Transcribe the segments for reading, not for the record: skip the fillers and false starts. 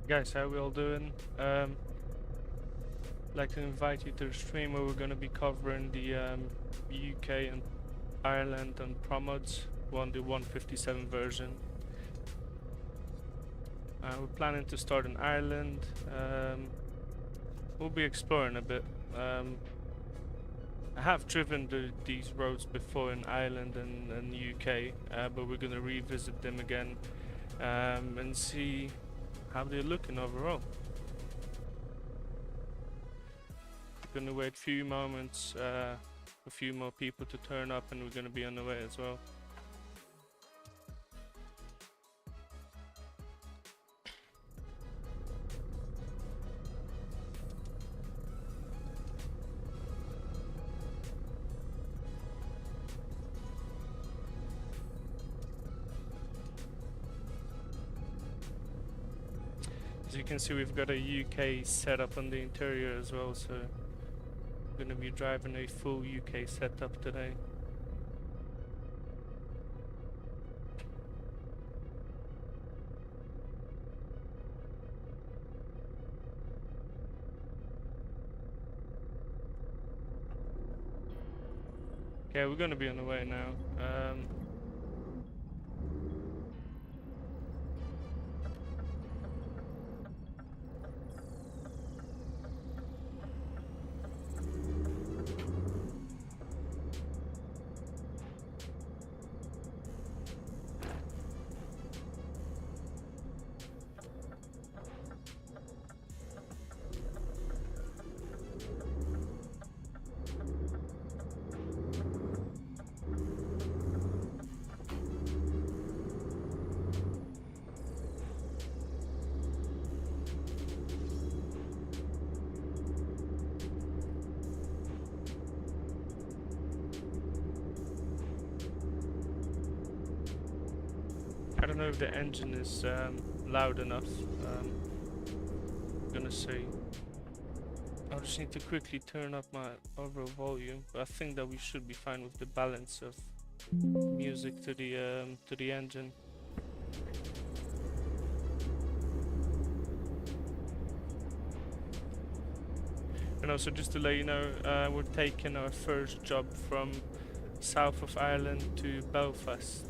Guys, how we all doing? Like to invite you to the stream where we're going to be covering the UK and Ireland and Promods, the 157 version. We're planning to start in Ireland. We'll be exploring a bit. I have driven these roads before in Ireland and UK, but we're going to revisit them again and see how they're looking overall. Gonna wait a few moments, a few more people to turn up, and we're gonna be on the way as well. As you can see, we've got a UK setup on the interior as well, so we're gonna be driving a full UK setup today. Okay, we're gonna be on the way now. I don't know if the engine is loud enough. I'm gonna see. I just need to quickly turn up my overall volume, but I think that we should be fine with the balance of music to the engine. And also, just to let you know, we're taking our first job from south of Ireland to Belfast.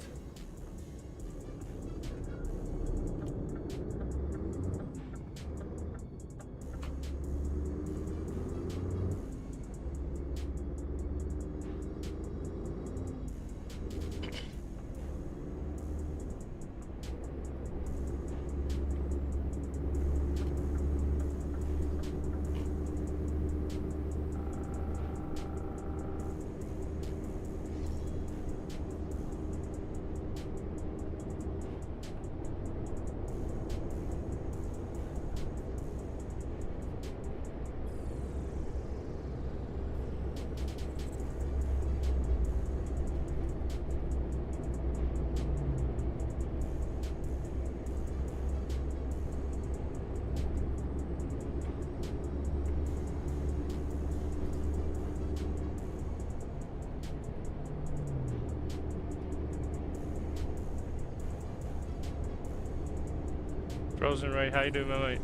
Frozen Ray, how you doing, mate?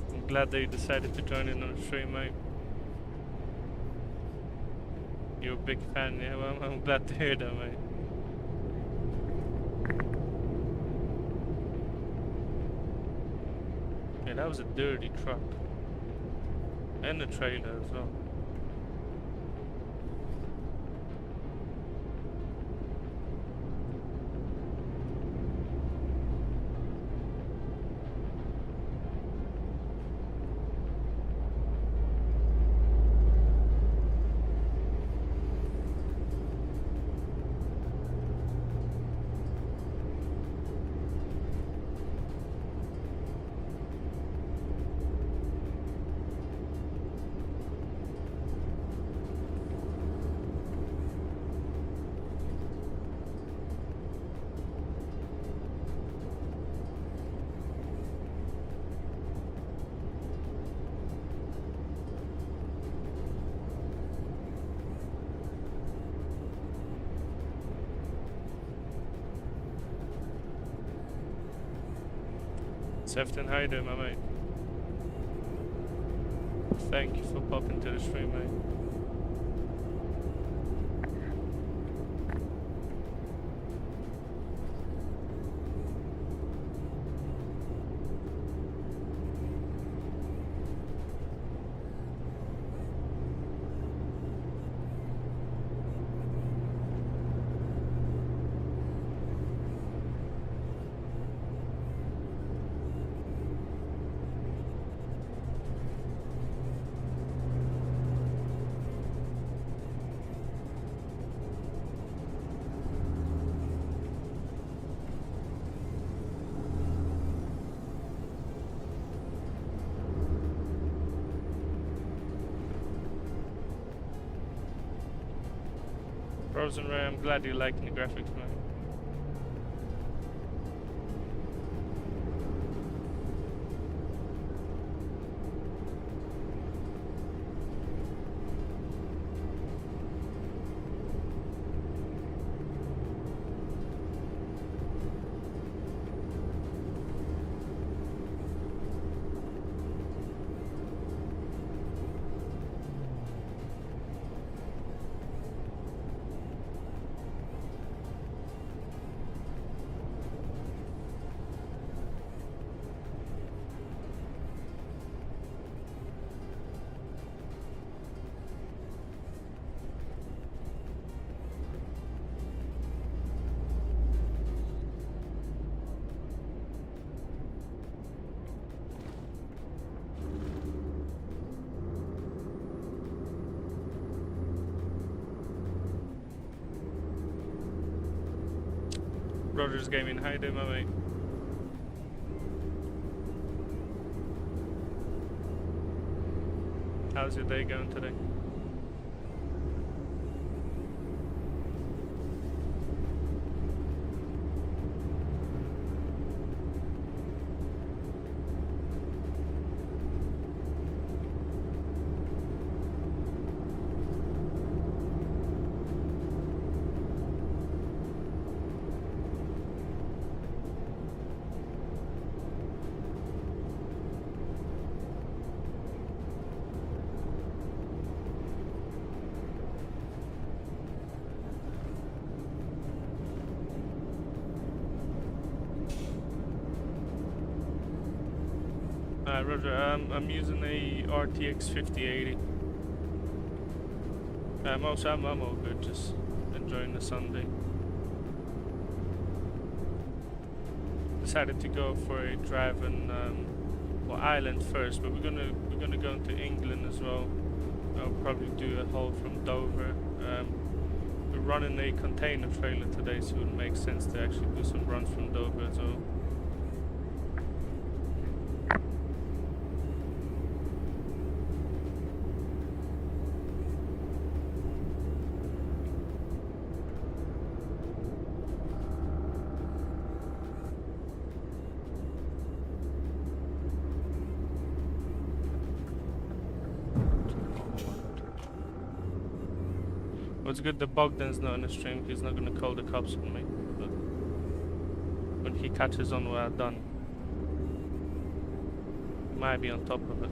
I'm glad that you decided to join in on the stream, mate. You're a big fan, yeah? Well, I'm glad to hear that, mate. Yeah, that was a dirty truck. And a trailer as well. Sefton, how you doing, my mate? Thank you for popping to the stream, mate. Frozen Ray, I'm glad you're liking the graphics, man. Rogers Gaming, how you doing, my mate? How's your day going today? Roger, I'm using a RTX 5080. Also, I'm all good, just enjoying the Sunday. Decided to go for a drive in well, Ireland first, but we're gonna go into England as well. I'll probably do a haul from Dover. We're running a container trailer today, so it would make sense to actually do some runs from Dover as well. It's good that Bogdan's not in the stream. He's not gonna call the cops on me. But when he catches on what I've done, he might be on top of it.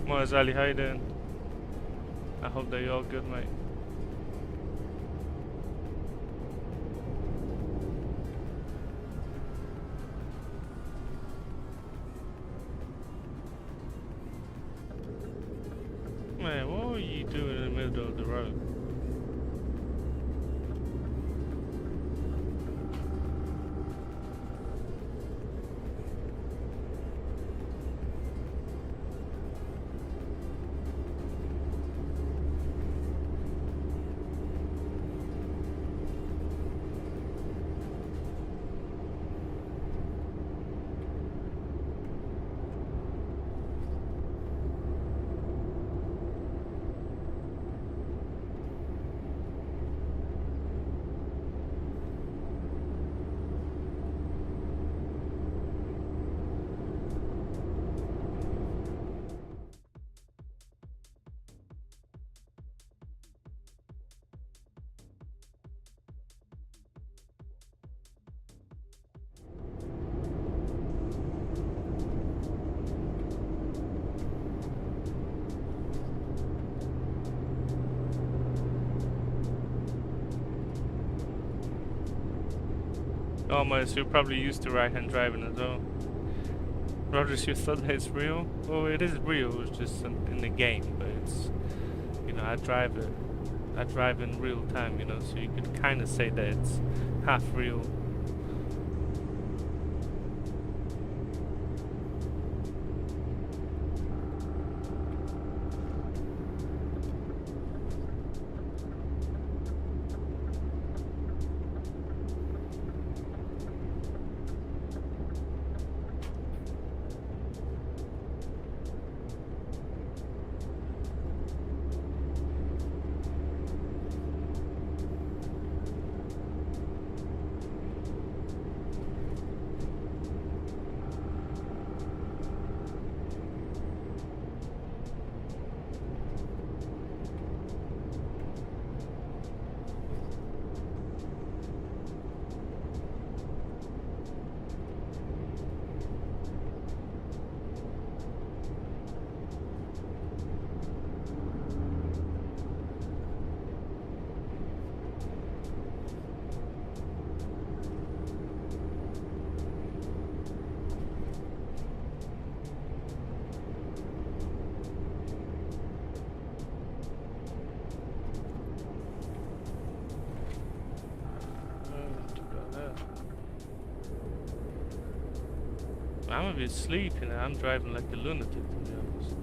Moaz Ali, how you doing? I hope that you're all good, mate. Man, what were you doing in the middle of the road? Almost, you're probably used to right-hand driving as well. Rogers, you thought that it's real? Well, it is real. It's just in the game, but it's, you know, I drive in real time, you know, so you could kind of say that it's half real. I'm a bit sleepy now. I'm driving like a lunatic, to be honest.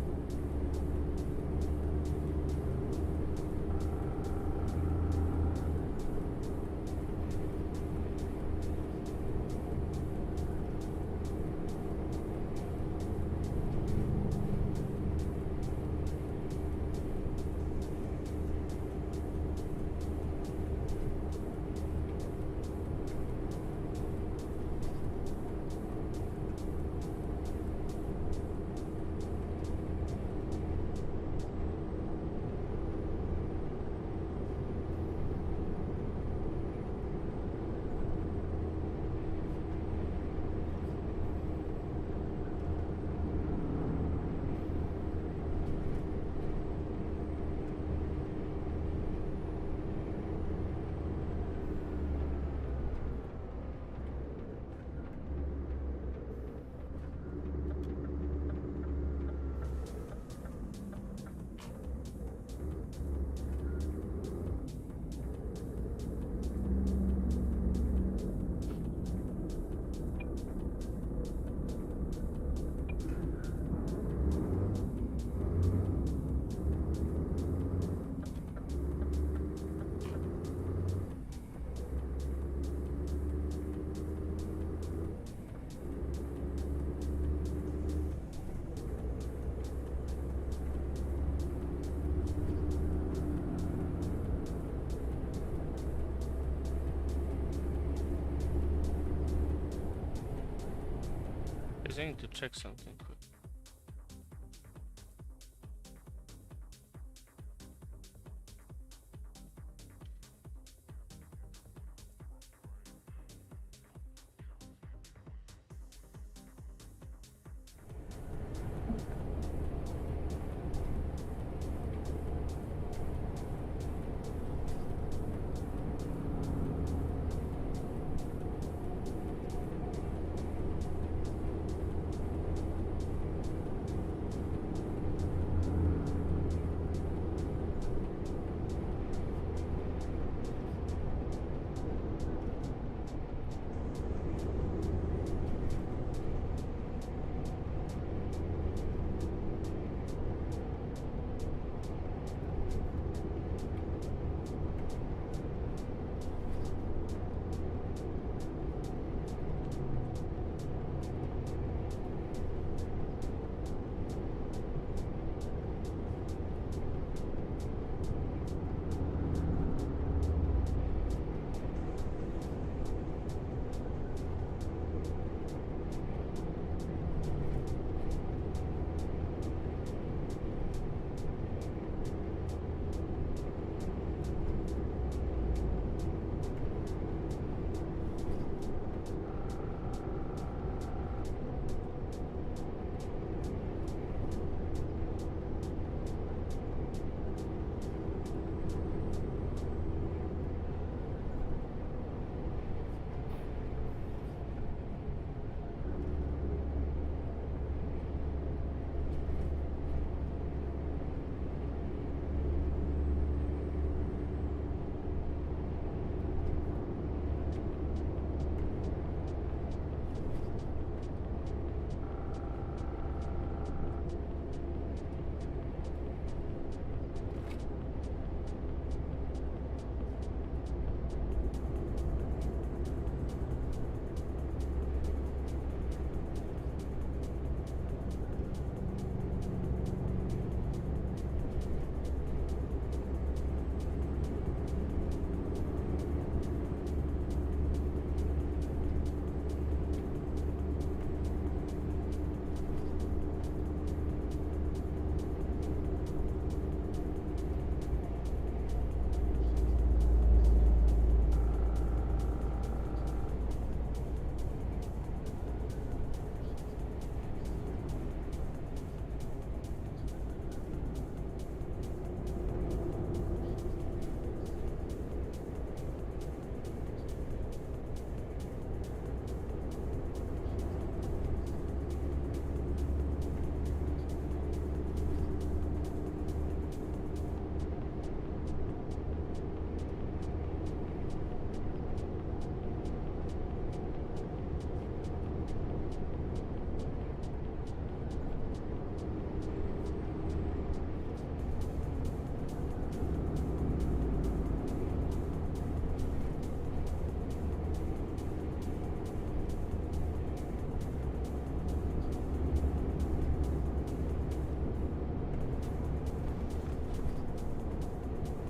I need to check something quick.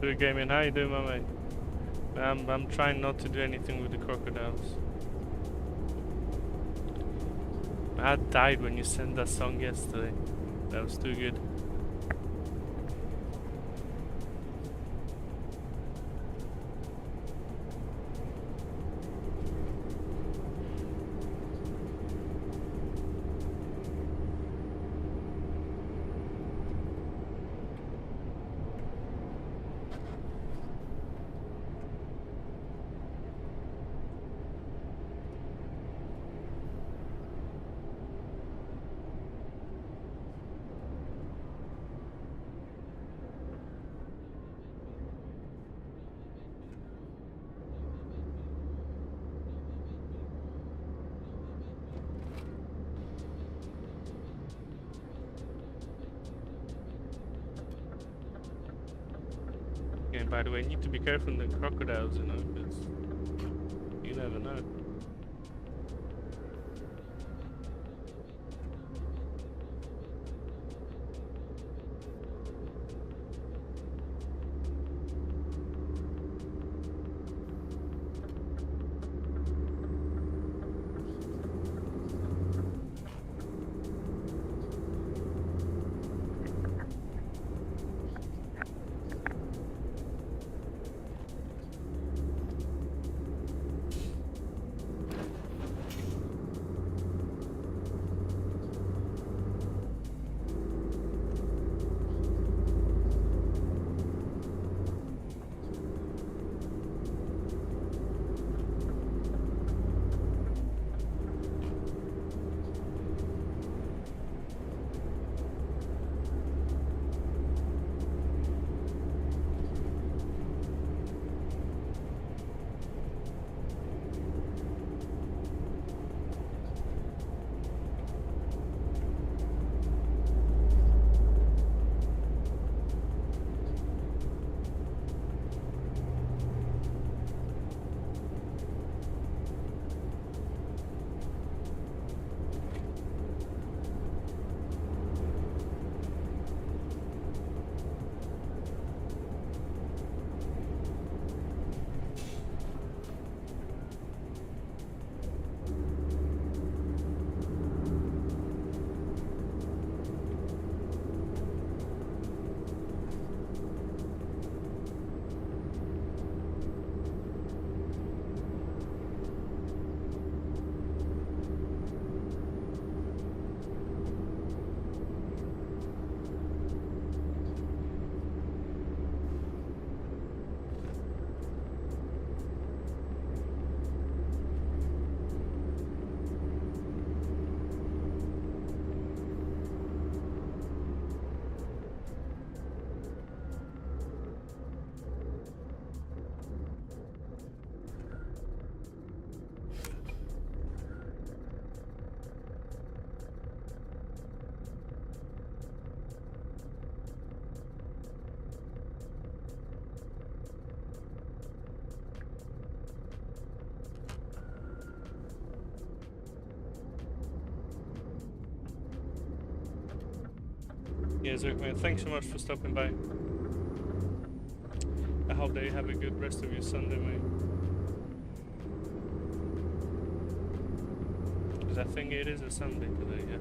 Good gaming. How you doing, my mate? I'm trying not to do anything with the crocodiles. I died when you sent that song yesterday. That was too good. And by the way, you need to be careful in the crocodiles, you know, because you never know. Yeah, Zerk, man, thanks so much for stopping by. I hope that you have a good rest of your Sunday, mate. Because I think it is a Sunday today, yes.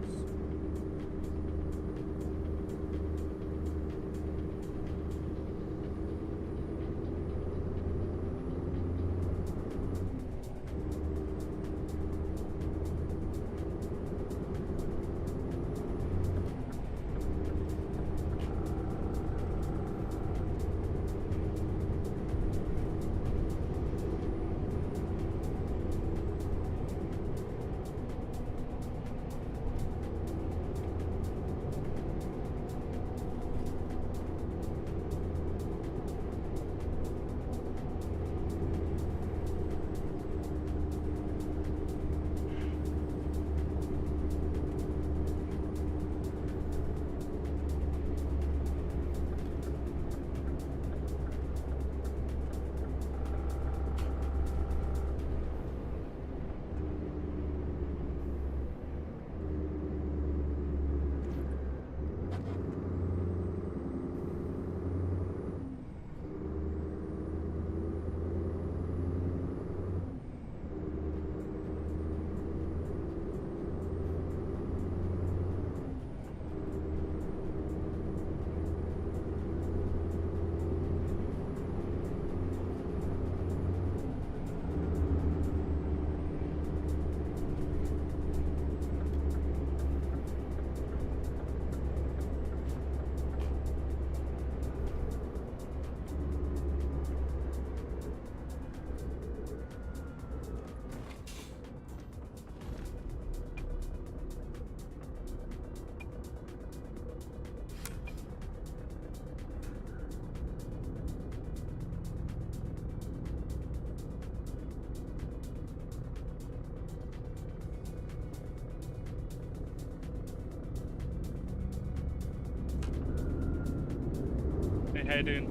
heading.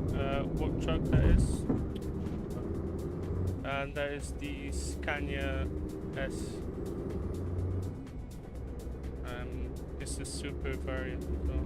What truck that is? And that is the Scania S. It's a super variant as well.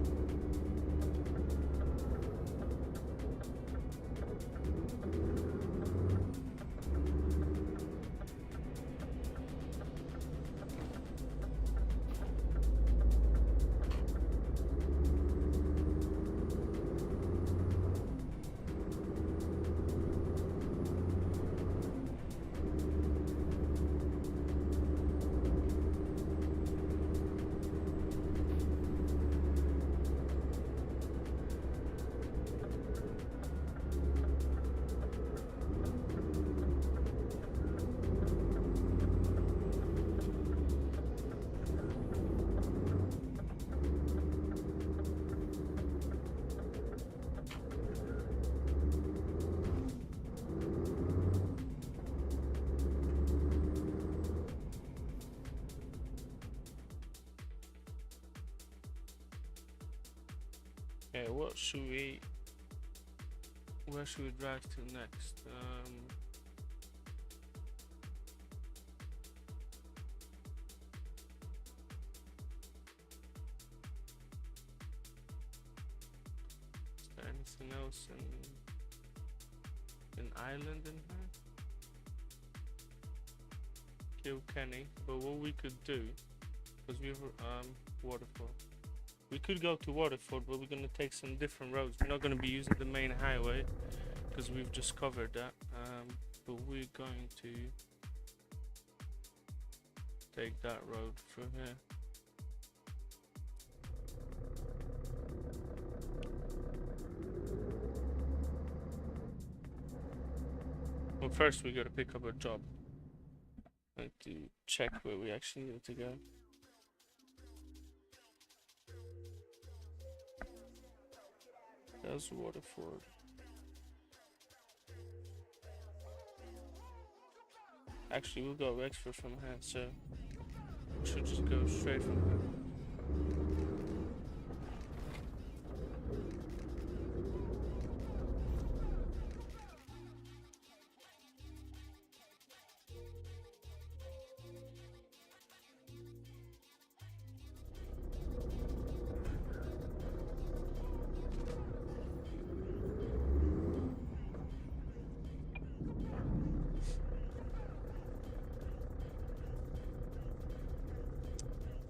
Okay, what should we... Where should we drive to next? Is there anything else in Ireland in here? Kilkenny, but what we could do, because we've Waterford. We could go to Waterford, but we're gonna take some different roads. We're not gonna be using the main highway because we've just covered that. But we're going to take that road through here. Well, first we gotta pick up a job. I need to check where we actually need to go. That's Waterford. Actually, we'll go Wexford from here, so we should just go straight from here.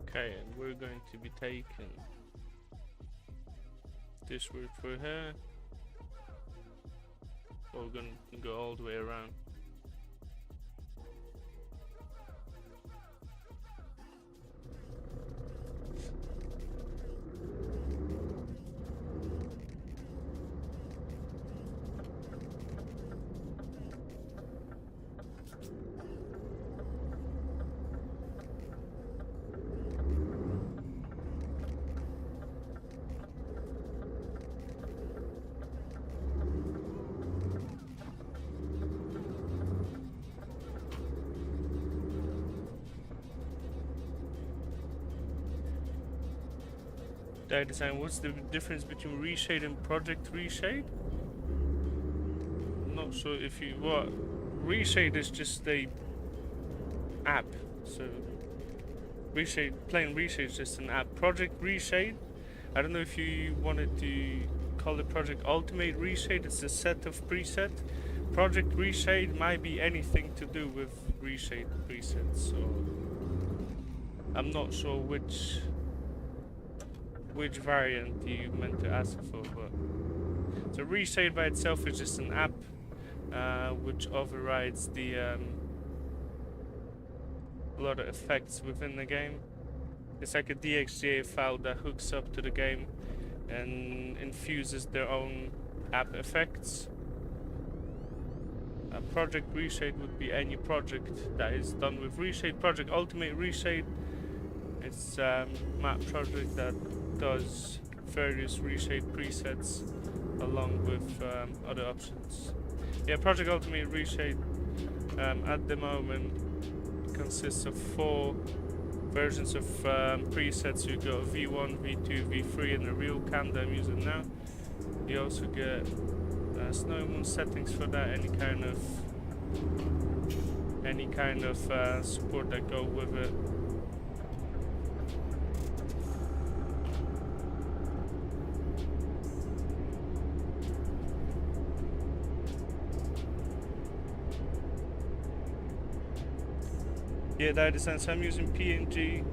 Okay, and we're going to be taking this route through here. Or we're going to go all the way around. Design. What's the difference between Reshade and Project Reshade? I'm not sure if you... What? Reshade is just a app. So Reshade, plain Reshade is just an app. Project Reshade, I don't know if you wanted to call it Project Ultimate Reshade. It's a set of presets. Project Reshade might be anything to do with Reshade presets. So I'm not sure which variant you meant to ask for, but so Reshade by itself is just an app which overrides the a lot of effects within the game. It's like a DXGA file that hooks up to the game and infuses their own app effects. Project Reshade would be any project that is done with Reshade. Project Ultimate Reshade, it's a map project that does various Reshade presets along with other options. Yeah, Project Ultimate Reshade at the moment consists of 4 versions of presets. You've got V1, V2, V3 and the RealCam that I'm using now. You also get SnowyMoon settings for that, any kind of support that go with it. Yeah, that is sense. I'm using PNG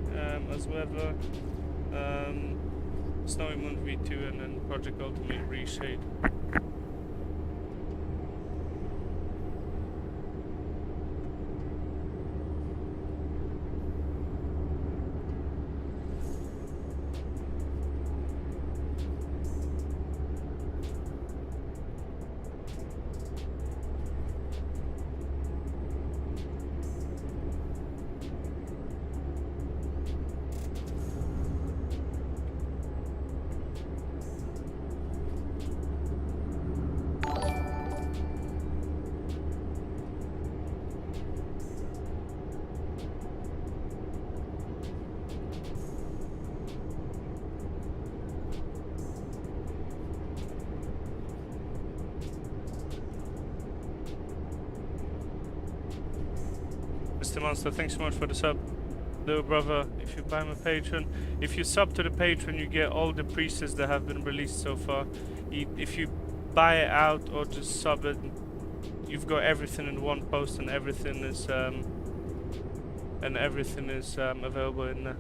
as well. SnowyMoon V2 and then Project Ultimate Reshade. Mr. Monster, thanks so much for the sub. Little brother, if you buy my Patreon, if you sub to the Patreon, you get all the presets that have been released so far. If you buy it out or just sub it, you've got everything in one post, and everything is available in there.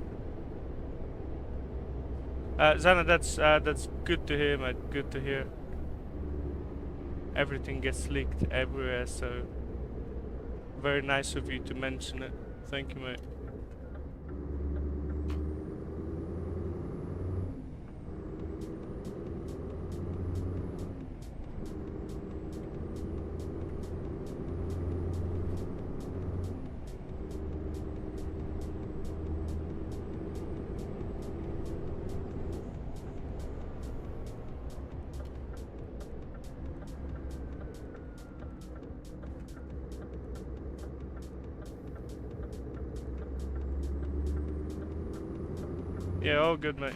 Zana, that's good to hear, mate. Good to hear. Everything gets leaked everywhere, so very nice of you to mention it. Thank you, mate. Yeah, all good, mate.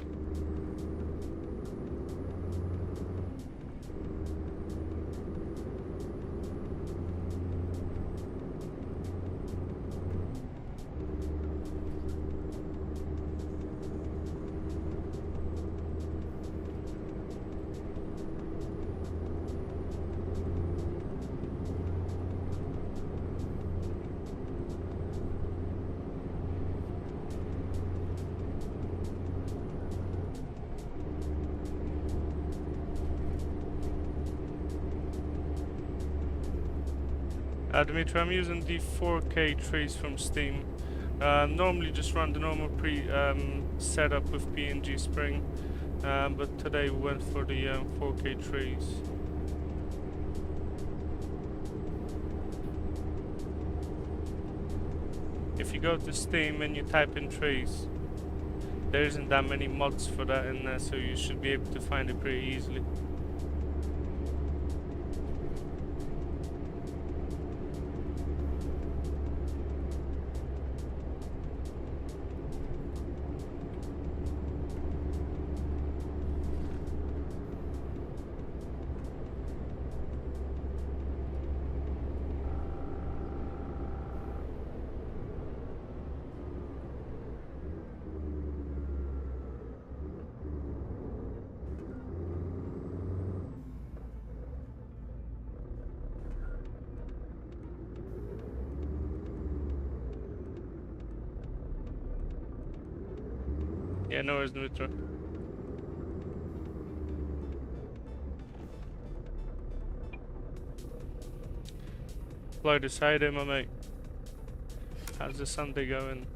Dimitri, I'm using the 4K trace from Steam. Normally just run the normal setup with PNG Spring, but today we went for the 4K trace. If you go to Steam and you type in trace, there isn't that many mods for that in there, so you should be able to find it pretty easily. Yeah, no worries, Dimitri. Fly beside him, my mate. How's the Sunday going?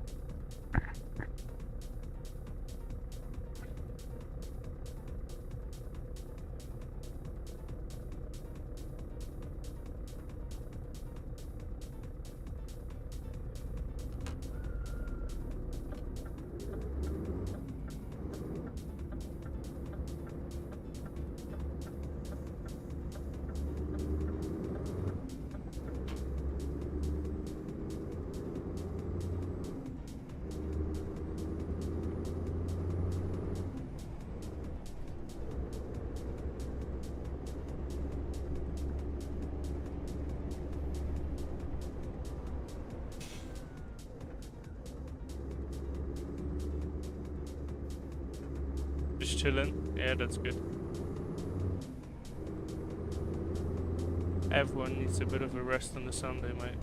chilling. Yeah, that's good. Everyone needs a bit of a rest on the Sunday, mate.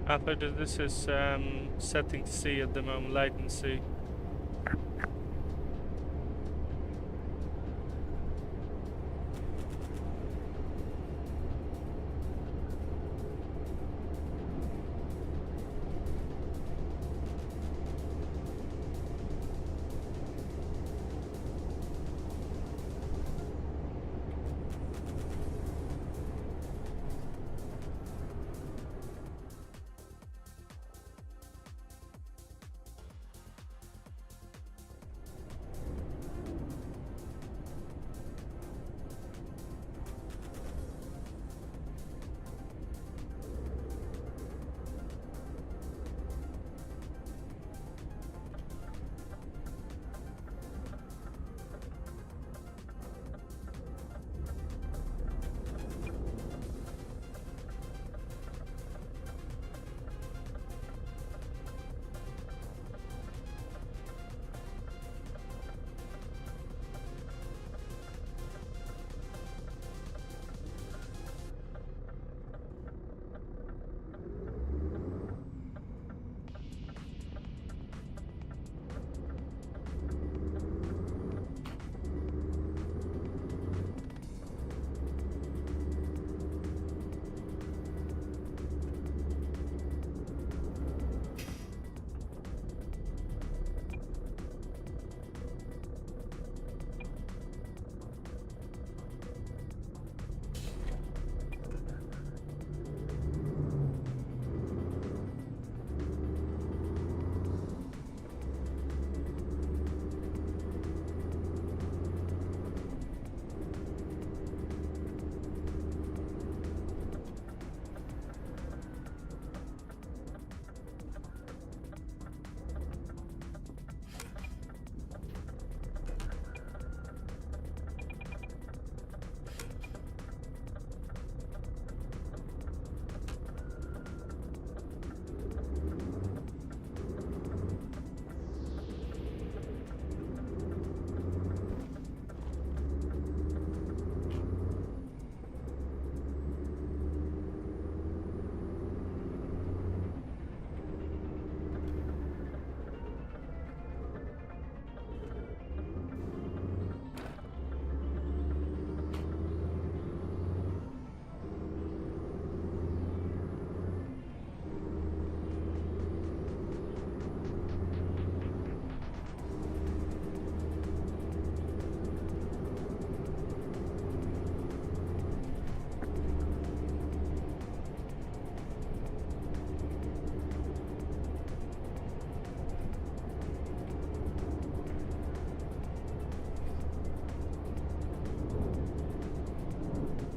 I thought that this is setting C at the moment, light and C.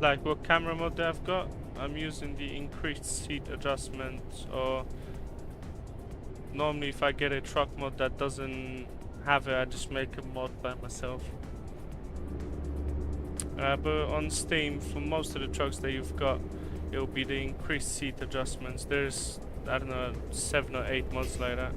like what camera mode that I've got. I'm using the increased seat adjustment, or normally if I get a truck mod that doesn't have it, I just make a mod by myself. But on Steam, for most of the trucks that you've got, it will be the increased seat adjustments. There's, I don't know, 7 or 8 mods like that.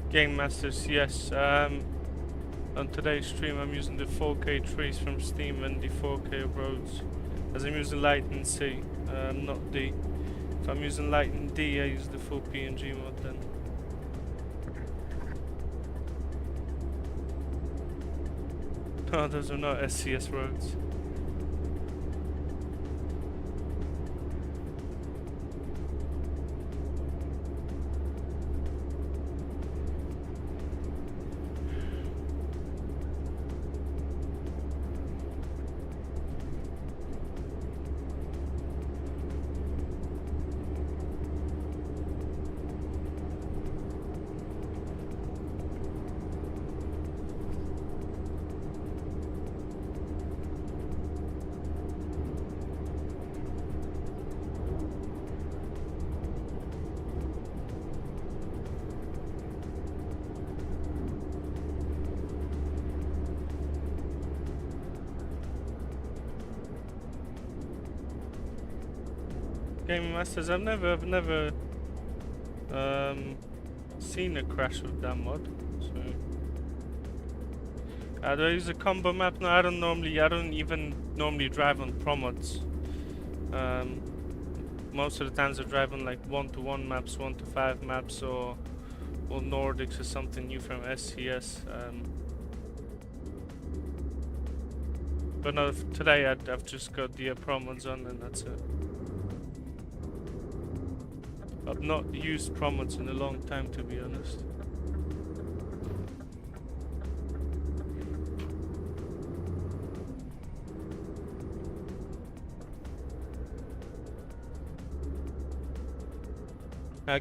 Game Masters, yes. On today's stream, I'm using the 4K trees from Steam and the 4K roads, as I'm using Light and C, not D. If I'm using Light and D, I use the full PNG mod then. Oh, those are not SCS roads. Game Masters, I've never seen a crash with that mod. So, do I use a combo map? No, I don't even normally drive on Promods. Most of the times I drive on like 1-to-1 maps, 1-to-5 maps, or Nordics or something new from SCS. But no, today I've just got the Promods on, and that's it. I've not used Promods in a long time, to be honest.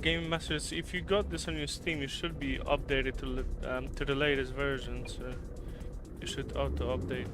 Game Masters, if you got this on your Steam, you should be updated to the latest version, so you should auto-update.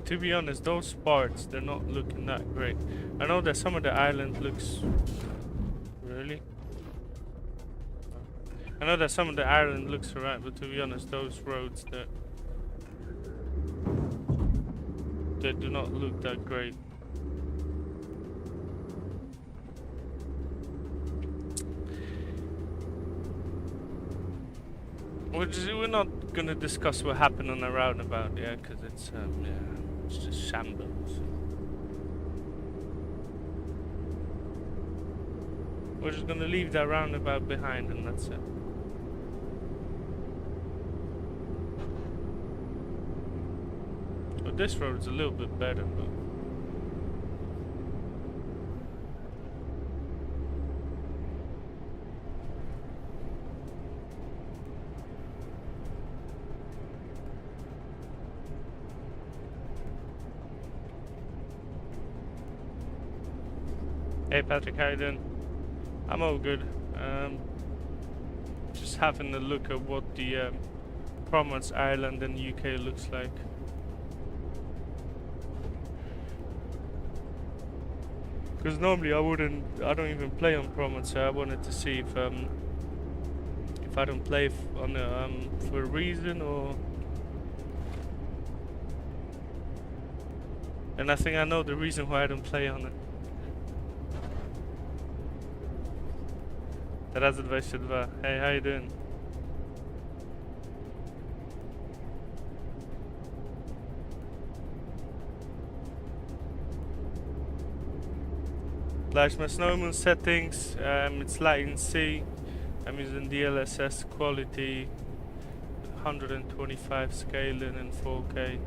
To be honest, those parts, they're not looking that great. I know that some of the island looks... Really? I know that some of the island looks alright, but to be honest, those roads, they do not look that great. We're not gonna discuss what happened on the roundabout, yeah, because it's, yeah. It's just shambles. We're just gonna leave that roundabout behind and that's it. Well, this road's a little bit better, but... Hey Patrick, how you doing? I'm all good. Just having a look at what the Promods Ireland and UK looks like. Because normally I don't even play on Promods, so I wanted to see if I don't play on for a reason or... And I think I know the reason why I don't play on it. Raz, 22. Hey, how you doing? Flash my SnowyMoon settings. It's latency. I'm using DLSS quality, 125 scaling and 4K.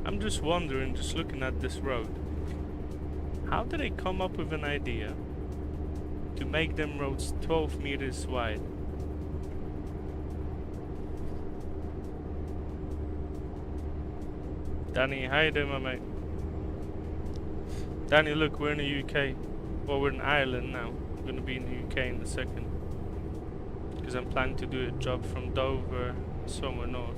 I'm just wondering, just looking at this road, how did they come up with an idea to make them roads 12 meters wide? Danny, how you doing, my mate? Danny, look, we're in the UK. Well, we're in Ireland now. We're gonna be in the UK in a second. Because I'm planning to do a job from Dover, somewhere north.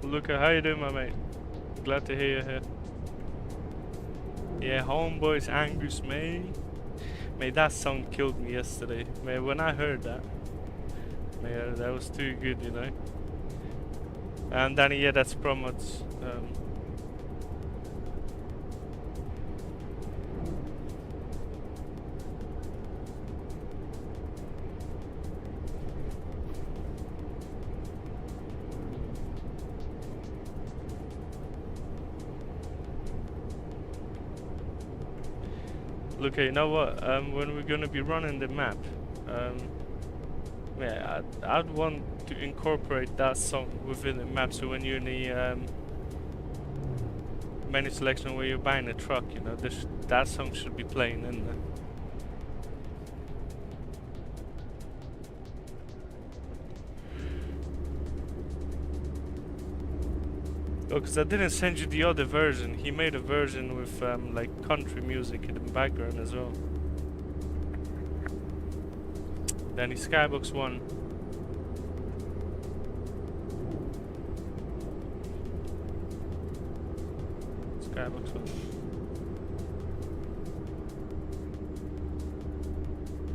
Luca, how you doing, my mate? Glad to hear you here. Yeah, homeboys, Angus, mate. Mate, that song killed me yesterday. Man, when I heard that, man, that was too good, you know. And Danny, yeah, that's Promods. Look, you know what? When we're gonna be running the map, yeah, I'd want to incorporate that song within the map. So when you're in the menu selection where you're buying a truck, you know, that song should be playing in there. Oh, because I didn't send you the other version. He made a version with like country music in the background as well. Then the Skybox 1. skybox one.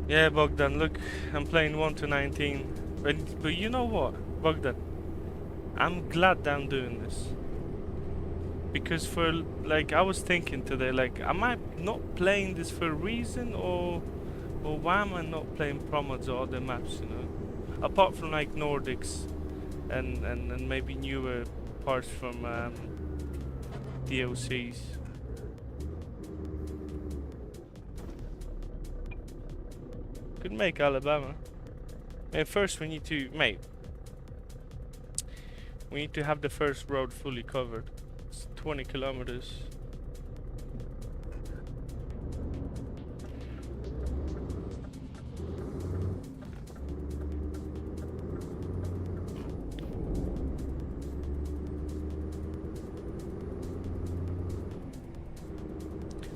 Yeah, Bogdan, look, I'm playing 1 to 19. But you know what, Bogdan? I'm glad that I'm doing this. Because for, like, I was thinking today, like, am I not playing this for a reason, or why am I not playing Promods or other maps, you know? Apart from, like, Nordics and maybe newer parts from DLCs. Could make Alabama. And first we need to, mate, we need to have the first road fully covered. It's 20 kilometers.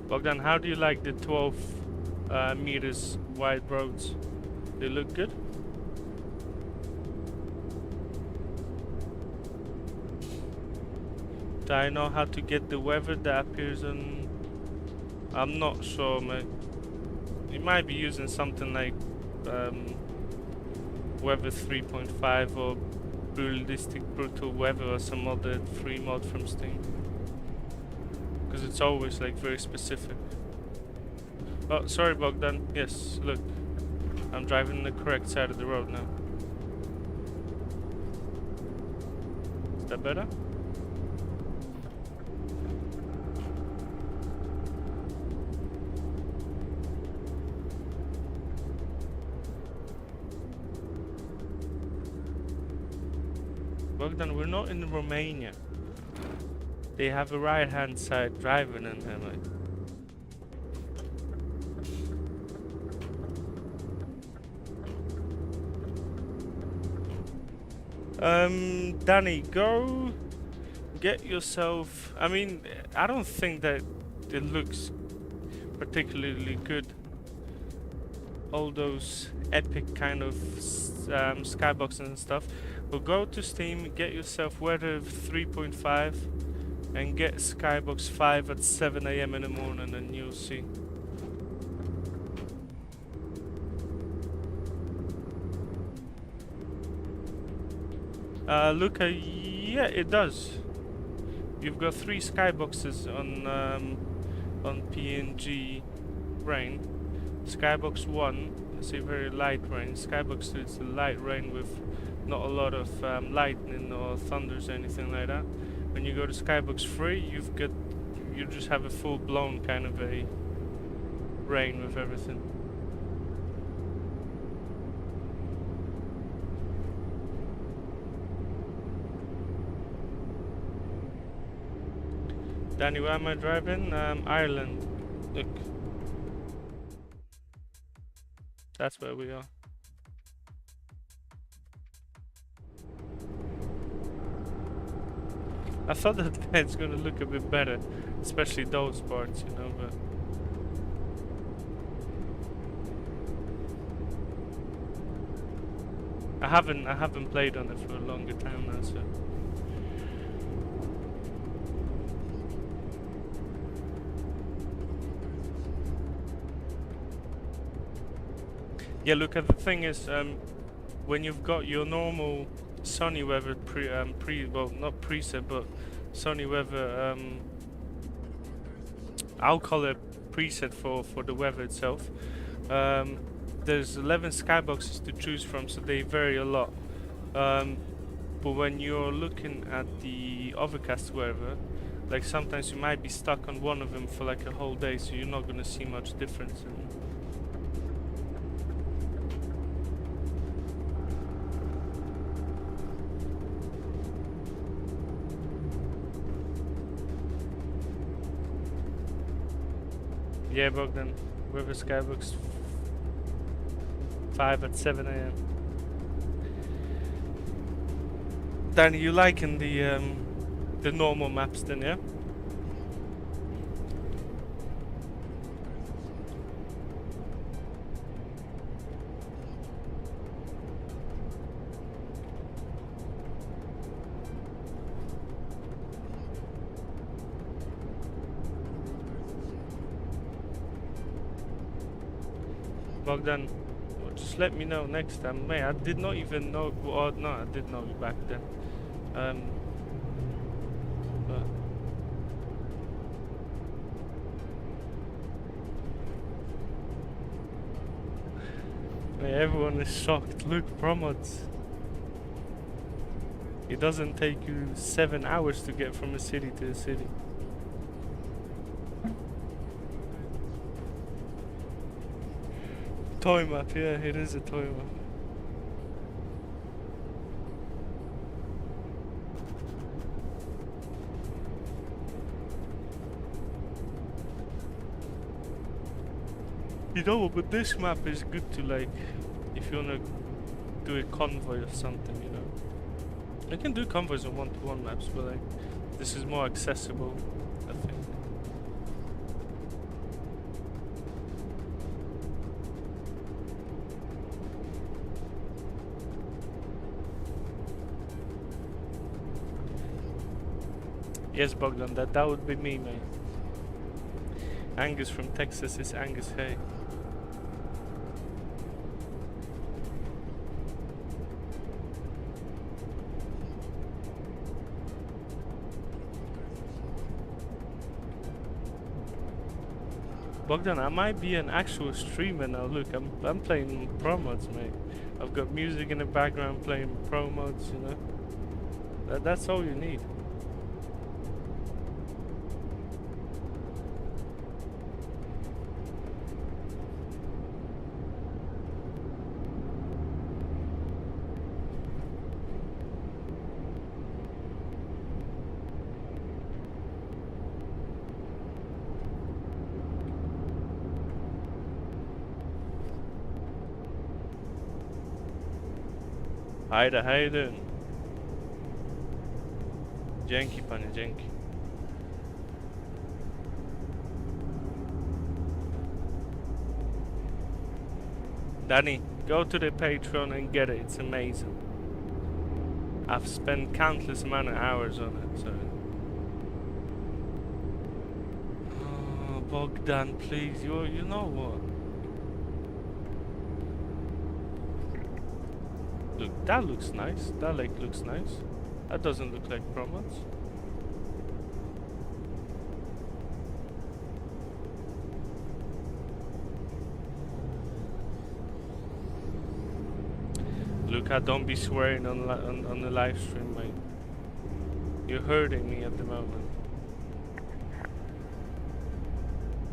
Bogdan, how do you like the 12 meters wide roads? They look good? Do I know how to get the weather that appears on... I'm not sure, mate. You might be using something like weather 3.5 or realistic brutal weather or some other free mod from Steam. Because it's always like very specific. Oh, sorry Bogdan. Yes, look. I'm driving the correct side of the road now. Is that better? Bogdan, we're not in Romania. They have a right-hand side driver in here, mate. Danny, go get yourself... I mean, I don't think that it looks particularly good. All those epic kind of skyboxes and stuff. But go to Steam, get yourself weather 3.5 and get Skybox 5 at 7 AM in the morning and you'll see. Luca, yeah, it does. You've got 3 skyboxes on PNG rain. Skybox 1 is a very light rain. Skybox 2 is a light rain with not a lot of lightning or thunders or anything like that. When you go to Skybox 3, you just have a full-blown kind of a rain with everything. Danny, where am I driving? Ireland. Look. That's where we are. I thought that it's gonna look a bit better, especially those parts, you know, but... I haven't played on it for a longer time now, so... Yeah, look, at the thing is, when you've got your normal sunny weather well, not preset, but sunny weather, I'll call it preset for the weather itself. There's 11 skyboxes to choose from, so they vary a lot. But when you're looking at the overcast weather, like sometimes you might be stuck on one of them for like a whole day, so you're not gonna see much difference. Yeah, Bogdan, weather skybox 5 at 7 AM. Danny, you liking the normal maps then, yeah? Bogdan, well, just let me know next time. Mate, I did not even know. Well, no, I did know you back then. But mate, everyone is shocked. Look, Promods. It doesn't take you 7 hours to get from a city to a city. Toy map, yeah, it is a toy map. You know, but this map is good to, like, if you wanna do a convoy or something, you know. I can do convoys on one-to-one maps, but like, this is more accessible, I think. Yes, Bogdan, that would be me, mate. Angus from Texas is Angus Hay. Bogdan, I might be an actual streamer now. Look, I'm playing Promods, mate. I've got music in the background playing Promods, you know. That's all you need. Hi there, how you doing? Dzięki, panie, dzięki. Danny, go to the Patreon and get it, it's amazing. I've spent countless amount of hours on it, so... Oh, Bogdan, please, you know what? Look, that looks nice. That lake looks nice. That doesn't look like Promods. Luca, don't be swearing on the live stream, mate. You're hurting me at the moment.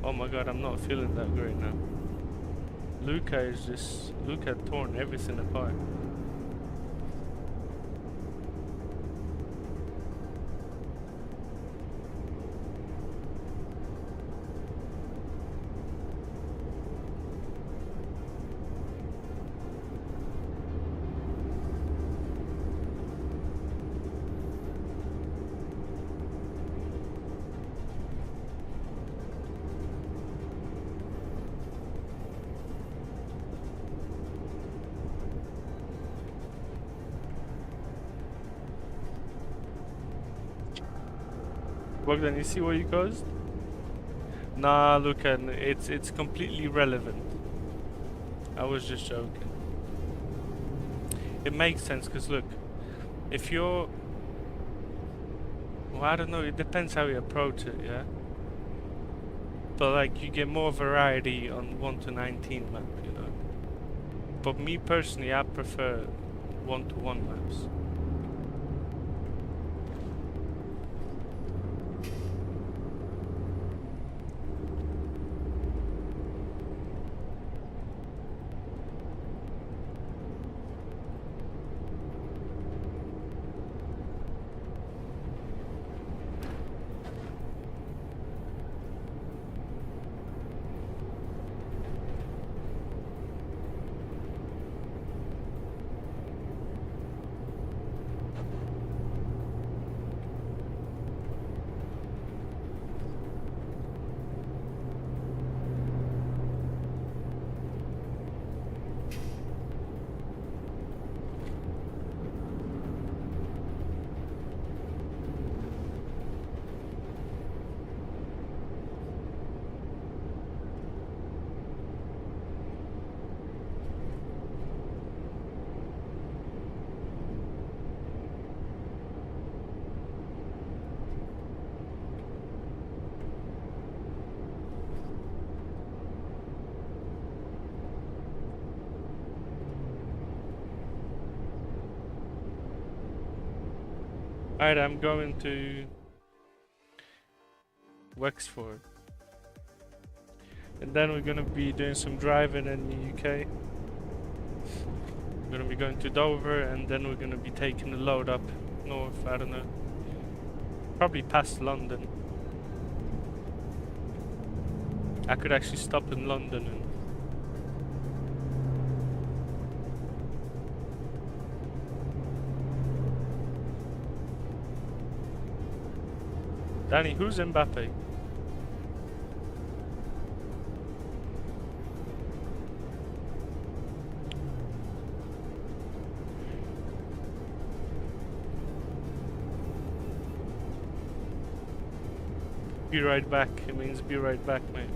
Oh my god, I'm not feeling that great now. Luca torn everything apart. Bogdan, you see what you caused? Nah, look, and it's completely relevant. I was just joking. It makes sense, because look, if you're... Well, I don't know, it depends how you approach it, yeah? But like, you get more variety on 1 to 19 map, you know? But me personally, I prefer 1 to 1 maps. Alright, I'm going to Wexford. And then we're gonna be doing some driving in the UK. We're gonna be going to Dover, and then we're gonna be taking the load up north, I don't know. Probably past London. I could actually stop in London and Danny, who's Mbappe? Be right back. It means be right back, mate.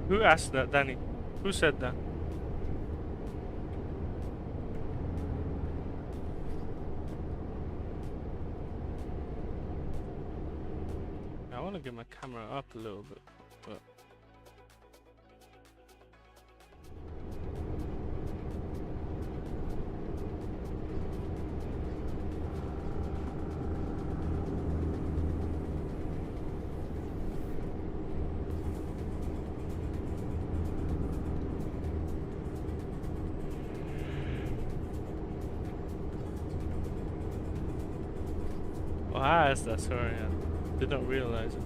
Who asked that, Danny? Who said that? I want to get my camera up a little bit, but oh, I asked that. Sorry, I didn't realize it.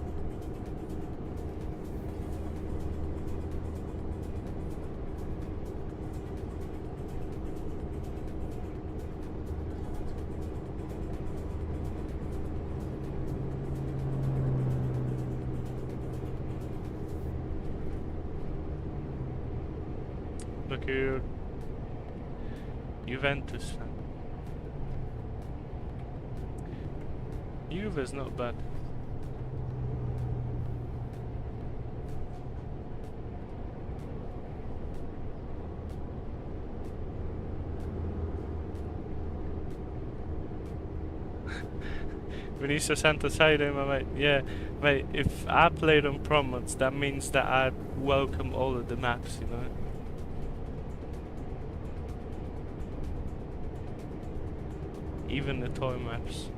Look here, Juventus fan. Juve is not bad. Vinicius Santaside, my mate. Yeah, mate, if I played on Promods, that means that I'd welcome all of the maps, you know? Even the toy maps.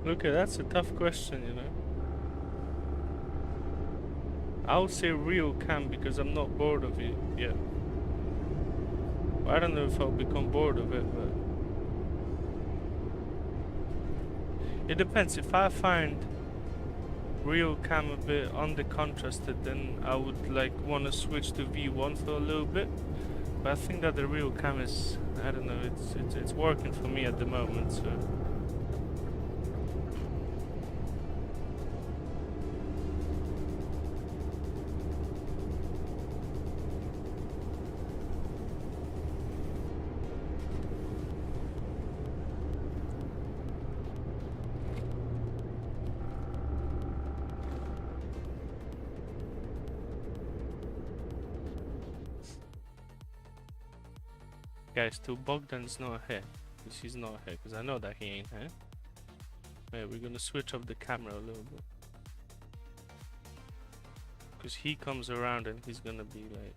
Okay, that's a tough question, you know. I'll say RealCam because I'm not bored of it yet. I don't know if I'll become bored of it, but it depends. If I find RealCam a bit under-contrasted, then I would like want to switch to V1 for a little bit. But I think that the RealCam is, I don't know, it's working for me at the moment, so. guys, till Bogdan's not here, because he's not here, because I know that he ain't here. Yeah, we're gonna switch up the camera a little bit, because he comes around and he's gonna be like.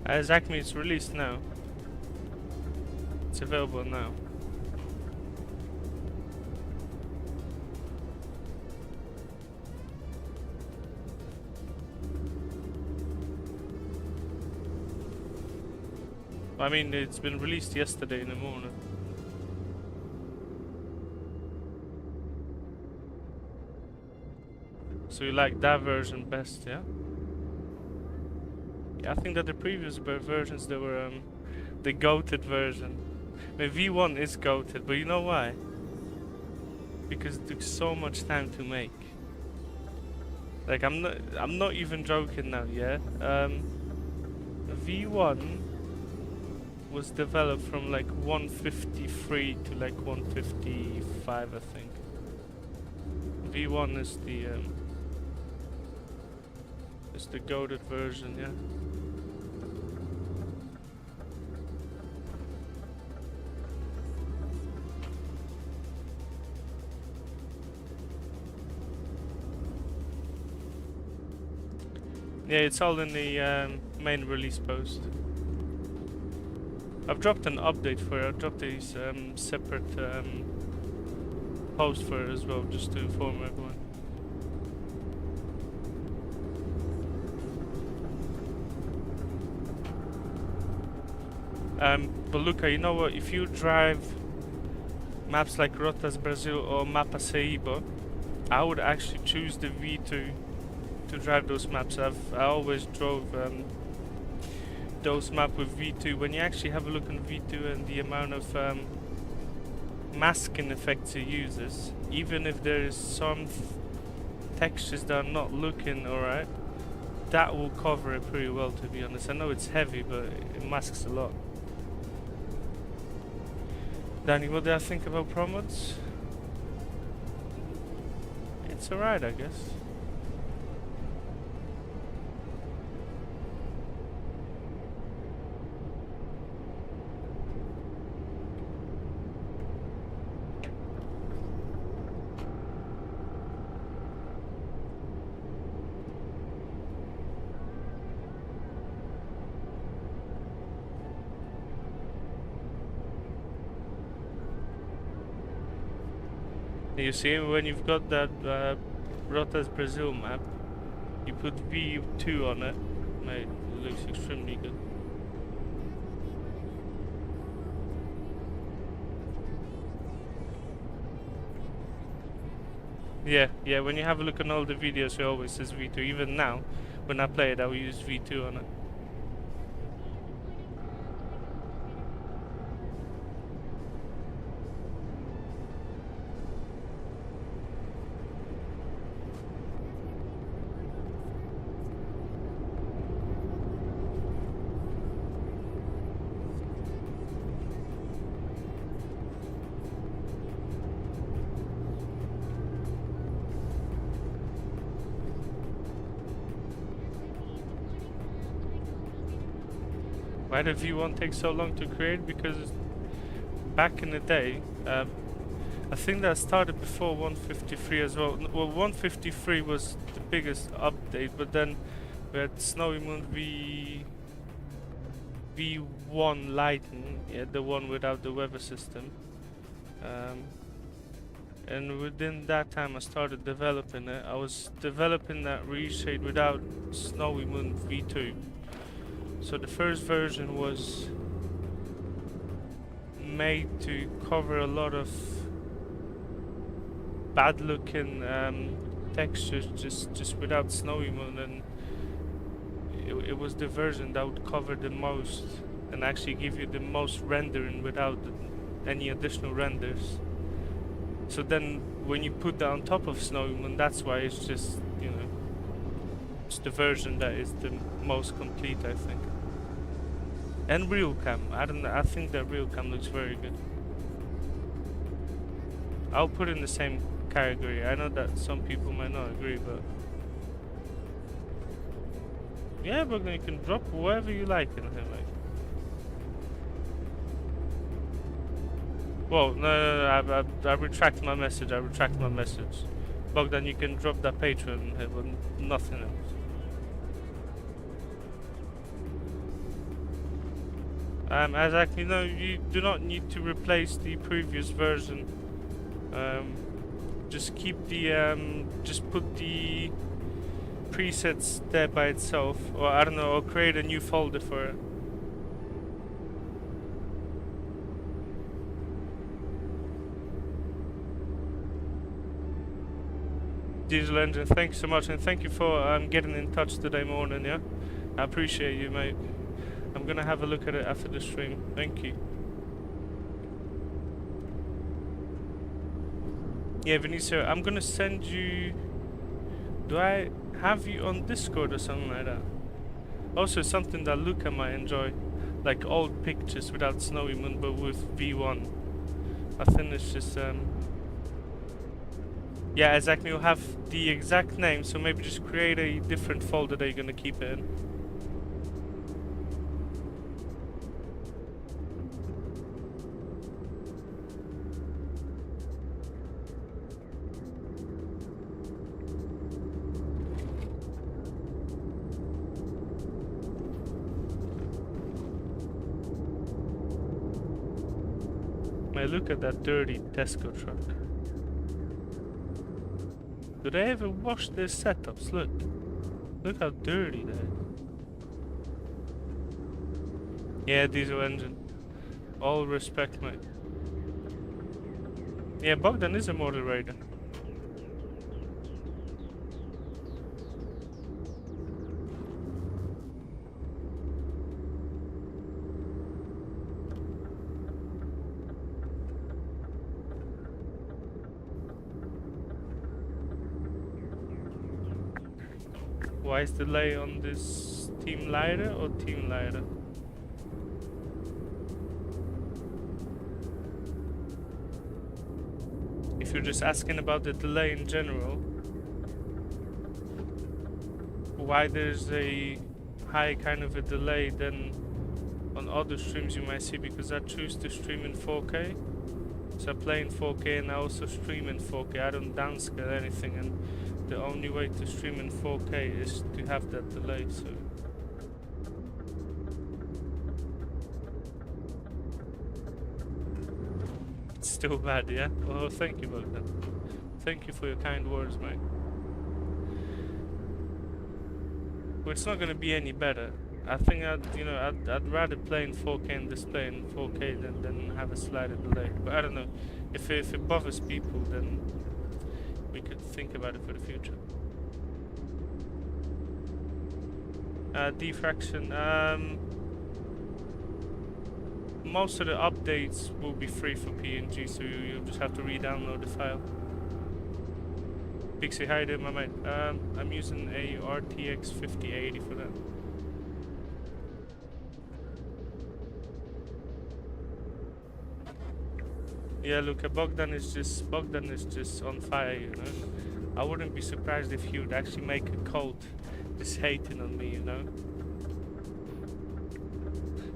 Exactly, it's released now. It's available now. I mean, it's been released yesterday in the morning. So you like that version best, yeah? Yeah, I think that the previous versions, they were the goated version. I mean, V1 is goated, but you know why? Because it took so much time to make. Like, I'm not even joking now, yeah? V1 was developed from like 153 to like 155, I think. V1 is the goated version, yeah. Yeah, it's all in the main release post. I've dropped an update for it. I've dropped these separate post for it as well, just to inform everyone. But Luca, you know what? If you drive maps like Rotas Brazil or Mapa Seiba, I would actually choose the V2 to drive those maps. I always drove those maps with V2. When you actually have a look on V2 and the amount of masking effects it uses, even if there is some textures that are not looking alright, that will cover it pretty well, to be honest. I know it's heavy, but it masks a lot. Danny, what do I think about Promods? It's alright, I guess. You see, when you've got that Rotas Brazil map, you put V2 on it, mate, it looks extremely good. Yeah, when you have a look on all the videos, it always says V2. Even now, when I play it, I will use V2 on it. Why did V1 take so long to create? Because back in the day, I think that started before 153 as well. Well, 153 was the biggest update, but then we had SnowyMoon V1 Lighten, yeah, the one without the weather system. And within that time I started developing it. I was developing that reshade without SnowyMoon V2. So the first version was made to cover a lot of bad looking textures just without SnowyMoon, and it was the version that would cover the most and actually give you the most rendering without any additional renders. So then when you put that on top of SnowyMoon, that's why it's just, you know, it's the version that is the most complete, I think. And RealCam. I don't know. I think that RealCam looks very good. I'll put it in the same category. I know that some people might not agree, but yeah, but then you can drop whatever you like in here, like. Well, no, I retract my message. I retract my message. Bogdan, you can drop that Patreon in here, but nothing else. Isaac, you know, you do not need to replace the previous version. Just keep the just put the presets there by itself, or I don't know, or create a new folder for it. Diesel Engine, thank you so much, and thank you for getting in touch today morning. Yeah, I appreciate you, mate. I'm gonna have a look at it after the stream. Thank you. Yeah, Vinicio, I'm gonna send you. Do I have you on Discord or something like that? Also, something that Luca might enjoy, like old pictures without SnowyMoon but with V1. I think it's just yeah, exactly. You'll have the exact name, so maybe just create a different folder that you're gonna keep it in. Man, look at that dirty Tesco truck. Do they ever wash their setups? Look. Look how dirty they are. Yeah, diesel engine. All respect, mate. Yeah, Bogdan is a moderator. Why is the delay on this team leader or team leader? If you're just asking about the delay in general, why there's a high kind of a delay than on other streams you might see, because I choose to stream in 4K. So I play in 4K and I also stream in 4K. I don't downscale anything, and the only way to stream in 4K is to have that delay, so... It's still bad, yeah? Well, thank you, Bogdan. Thank you for your kind words, mate. Well, it's not gonna be any better. I think I'd rather play in 4K and display in 4K than have a slider delay. But I don't know. If it bothers people, then we could think about it for the future. Diffraction. Most of the updates will be free for PNG, so you'll just have to re-download the file. Pixie, how you doing, my mate? I'm using a RTX 5080 for that. Yeah, look, Bogdan is just on fire, you know. I wouldn't be surprised if he would actually make a cult just hating on me, you know.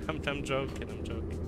I'm joking, I'm joking.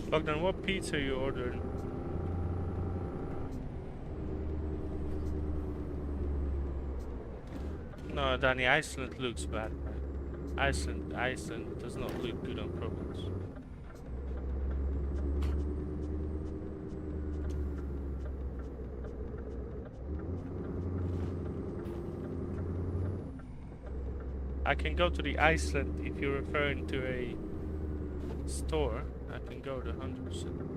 Bogdan, what pizza are you ordering? No, Danny, Iceland looks bad, man. Iceland does not look good on Promods. I can go to the Iceland if you're referring to a store. I can go to 100%.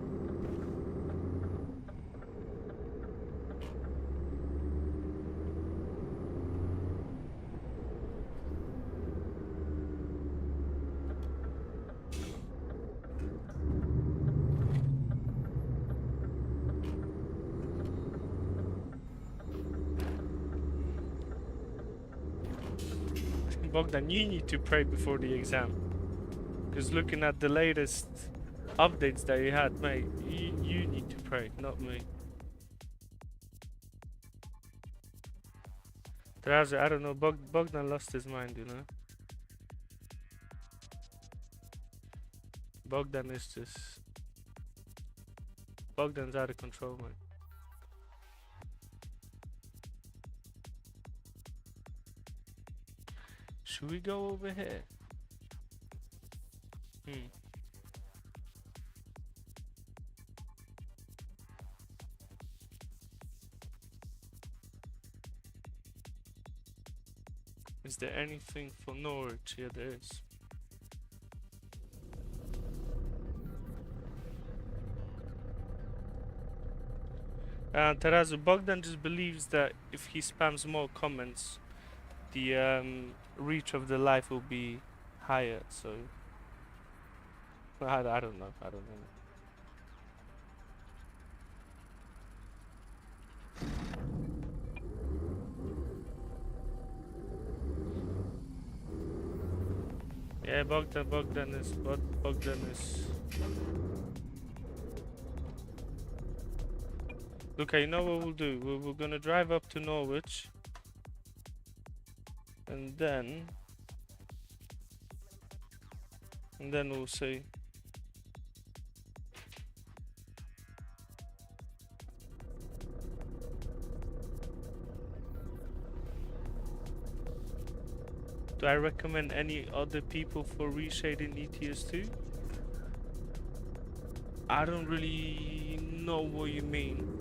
Bogdan, you need to pray before the exam. Because looking at the latest updates that you had, mate, you need to pray, not me. Terazi, I don't know, Bogdan lost his mind, you know? Bogdan is just... Bogdan's out of control, man. Should we go over here? Is there anything for Norwich? Yeah, there is. Terazu, Bogdan just believes that if he spams more comments, the reach of the live will be higher, so I don't know. Yeah, Bogdan is. Look, you know what we'll do? We're gonna drive up to Norwich, and then we'll see. Do I recommend any other people for reshading ETS2? I don't really know what you mean.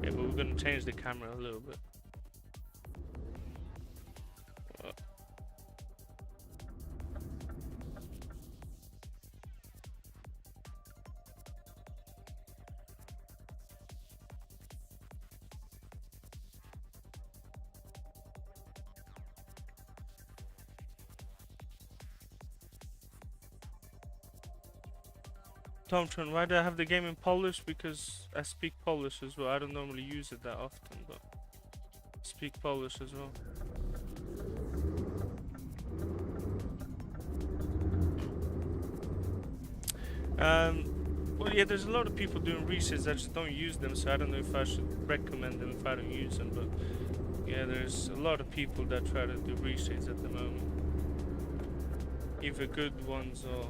Yeah, but we're gonna change the camera a little bit. Tomtron, why do I have the game in Polish? Because I speak Polish as well. I don't normally use it that often, but I speak Polish as well. Well, yeah, there's a lot of people doing reshades. I just don't use them, so I don't know if I should recommend them if I don't use them. But yeah, there's a lot of people that try to do reshades at the moment, either good ones or.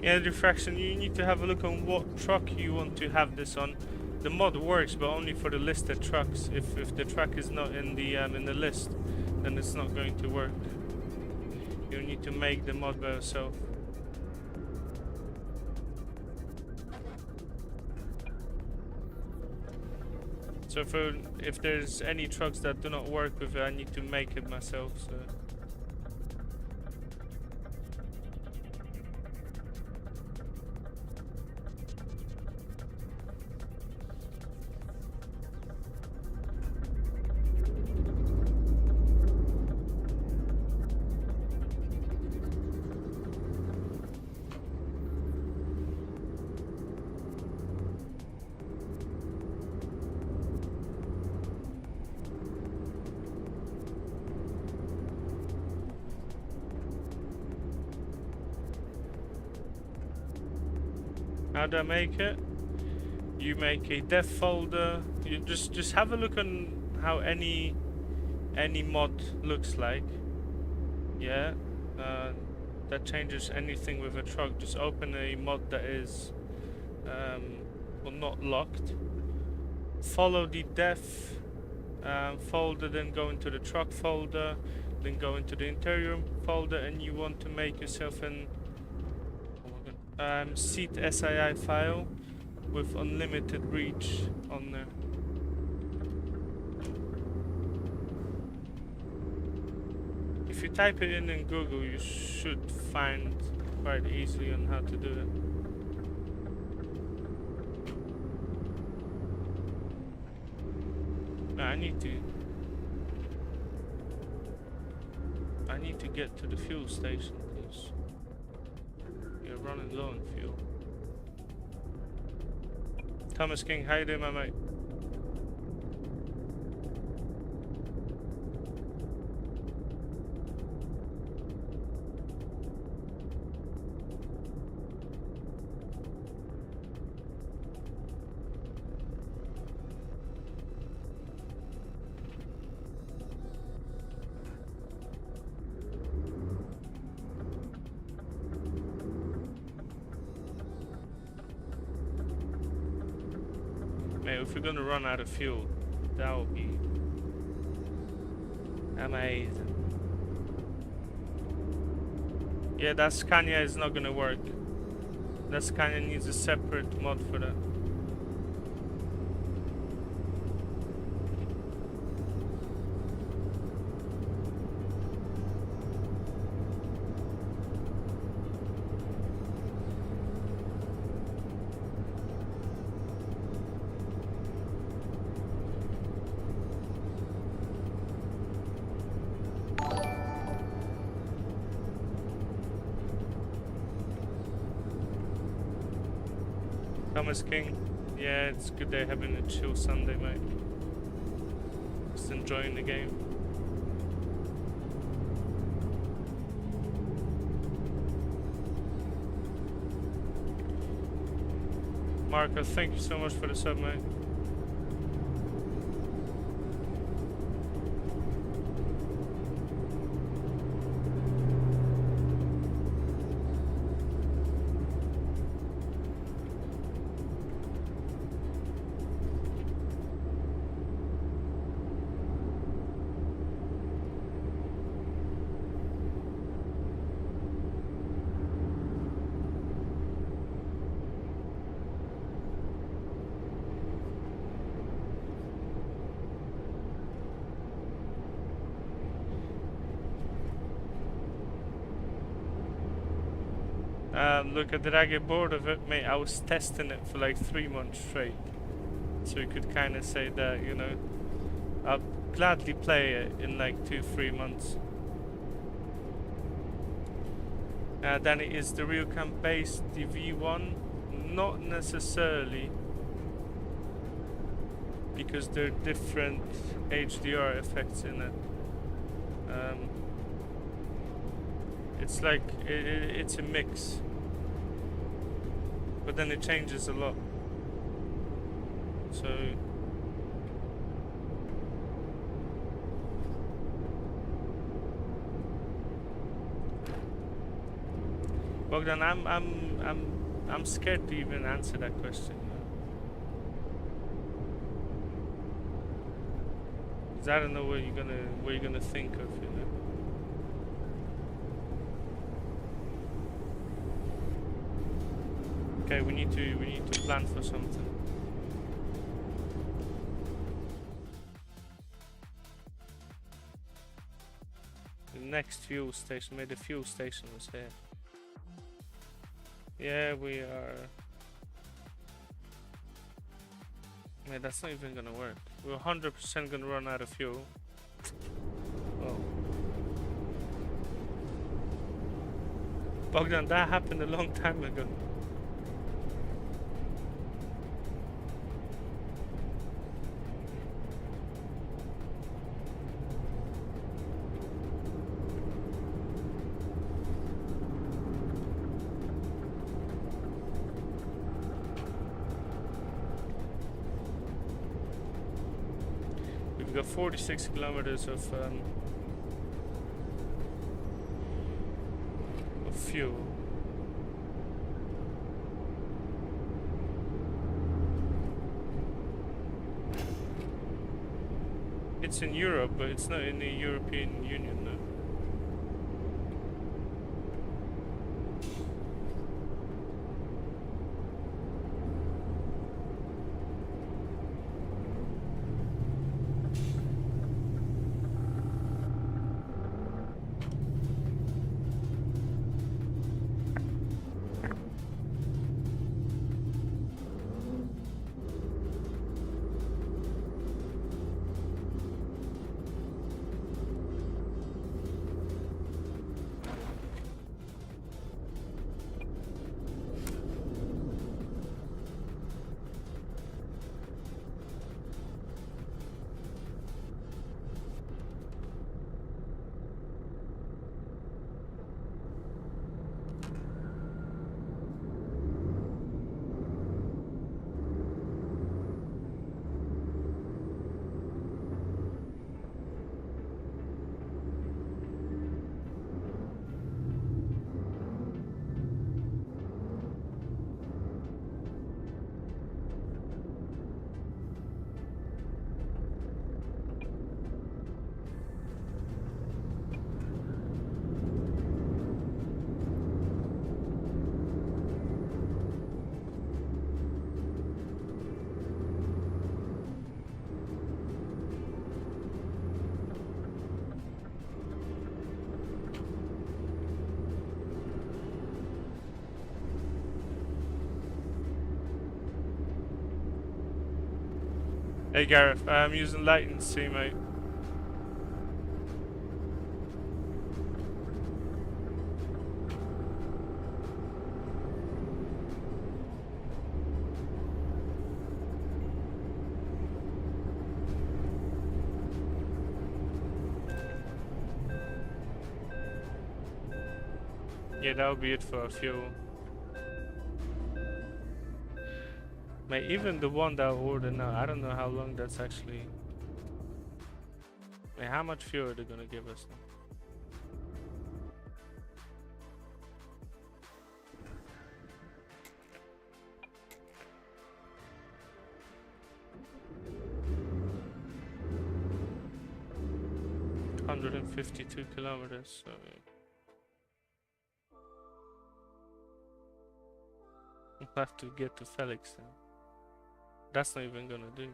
Yeah, diffraction, you need to have a look on what truck you want to have this on. The mod works, but only for the listed trucks. If the truck is not in the list, then it's not going to work. You need to make the mod by yourself. So if there's any trucks that do not work with it, I need to make it myself. So. How do I make it? You make a dev folder. You just have a look on how any mod looks like. Yeah, that changes anything with a truck. Just open a mod that is well, not locked. Follow the dev folder, then go into the truck folder, then go into the interior folder, and you want to make yourself an seat SII file with unlimited reach on there. If you type it in Google, you should find quite easily on how to do it. I need to get to the fuel station because you're running low on fuel. Thomas King, how you doing, my mate? If we're gonna run out of fuel, that would be amazing. Yeah, that Scania is not gonna work. That Scania needs a separate mod for that. Thomas King, yeah, it's good they're having a chill Sunday, mate. Just enjoying the game. Marco, thank you so much for the sub, mate. Look, did I get bored of it, mate? I was testing it for like 3 months straight, so you could kind of say that, you know, I'll gladly play it in like 2-3 months. Then it is the RealCam based, the V1, not necessarily, because there are different HDR effects in it. It's like it's a mix, but then it changes a lot. So Bogdan, I'm scared to even answer that question. Cause I don't know what you're gonna think of, you know. Okay, we need to plan for something. next fuel station. Maybe the fuel station was here. Yeah, we are. Man, that's not even gonna work. We're 100% gonna run out of fuel. Oh. Bogdan, that happened a long time ago. We've got 46 kilometers of fuel. It's in Europe, but it's not in the European Union, no. Hey Gareth, I'm using latency, mate. Yeah, that'll be it for fuel. Mate, even the one that I ordered now, I don't know how long that's actually. Mate, how much fuel are they gonna give us now? $152 kilometers, so we'll have to get to Felix then. That's not even gonna do.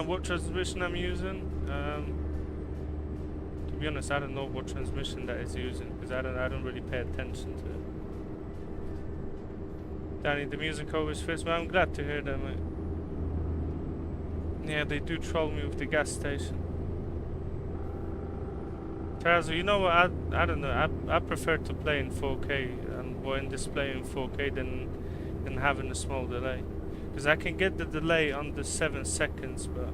What transmission I'm using? To be honest, I don't know what transmission that is using because I don't really pay attention to it. Danny, the music always fits me. I'm glad to hear that, mate. Yeah, they do troll me with the gas station. Tarazo, you know what? I don't know. I prefer to play in 4K and or in display in 4K than having a small delay, because I can get the delay under 7 seconds, but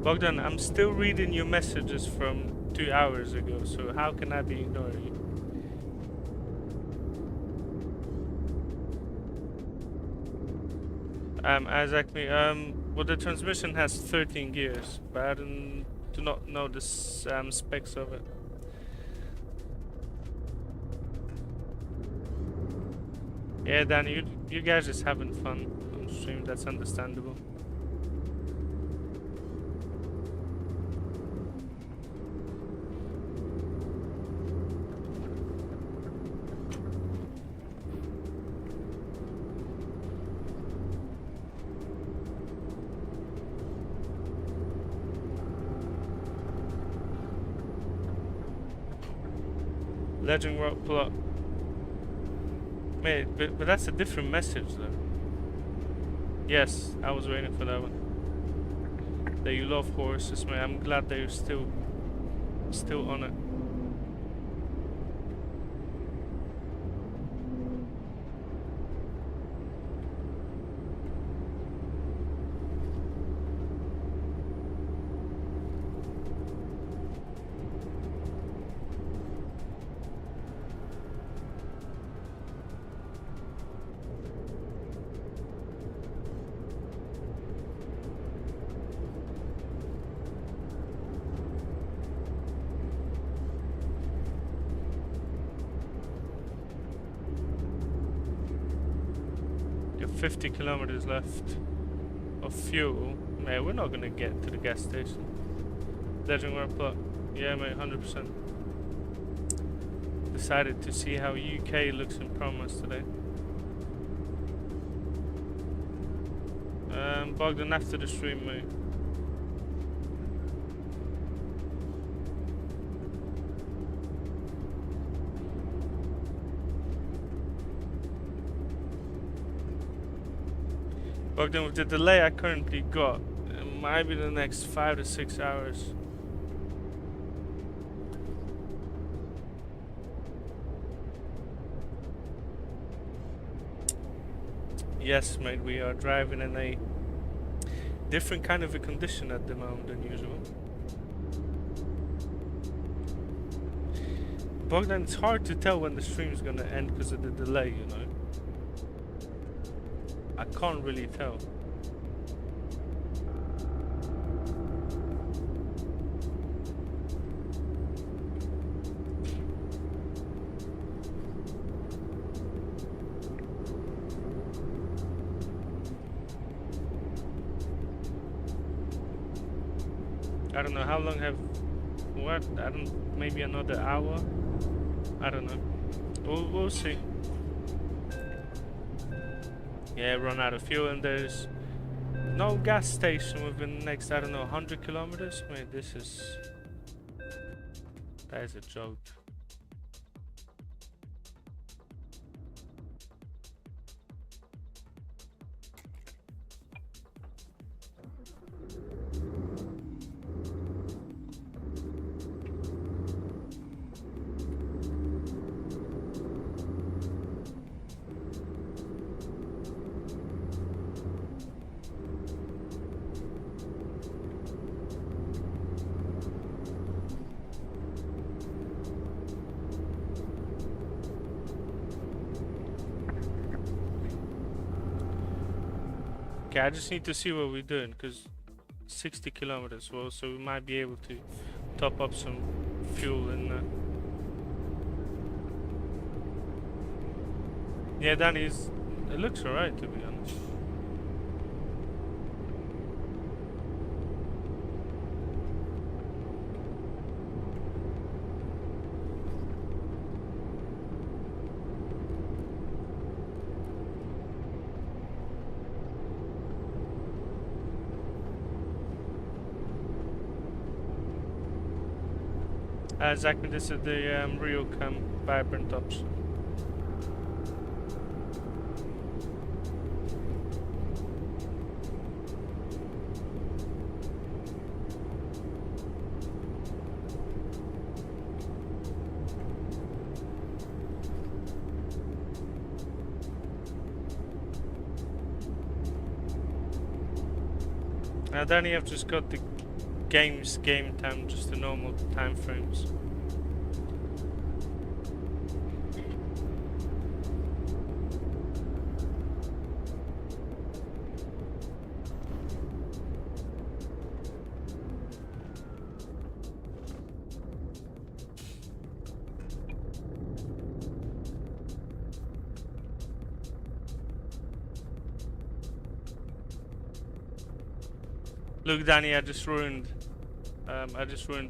Bogdan, I'm still reading your messages from 2 hours ago. So how can I be ignoring you? Exactly. Well, the transmission has 13 gears, but I do not know the specs of it. Yeah, Danny, you guys just having fun on stream. That's understandable. Legend rock plot. Mate, but that's a different message though. Yes, I was waiting for that one. That you love horses, mate. I'm glad that you're still on it. You have 50 kilometers left of fuel. Mate, we're not gonna get to the gas station. Legend rock plot. Yeah, mate, 100%. Decided to see how UK looks in Promods today. Bogdan, after the stream, mate. Bogdan, with the delay I currently got, it might be the next 5 to 6 hours. Yes, mate, we are driving in a different kind of a condition at the moment than usual. Bogdan, it's hard to tell when the stream's gonna end because of the delay, you know. I can't really tell. I don't know how long have what? I don't. Maybe another hour. I don't know. We'll see. Yeah, run out of fuel, and there's no gas station within the next, I don't know, 100 kilometers. Mate, that is a joke. Okay, I just need to see what we're doing, because 60 kilometers, well, so we might be able to top up some fuel in yeah, Danny's, it looks alright, to be honest. Exactly, this is the RealCam vibrant option. Now then you have just got the game time, just the normal time frames. Look, Danny, I just ruined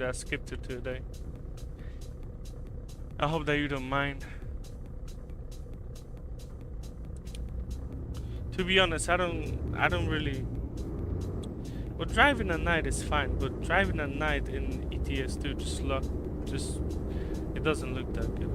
I skipped it today. I hope that you don't mind. To be honest, I don't really. Well, driving at night is fine, but driving at night in ETS2 just it doesn't look that good.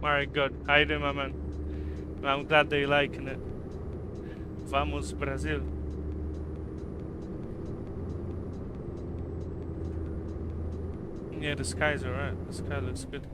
Alright, good. How you doing, my man? I'm glad that you're liking it. Vamos, Brazil. Yeah, the sky's alright. The sky looks good.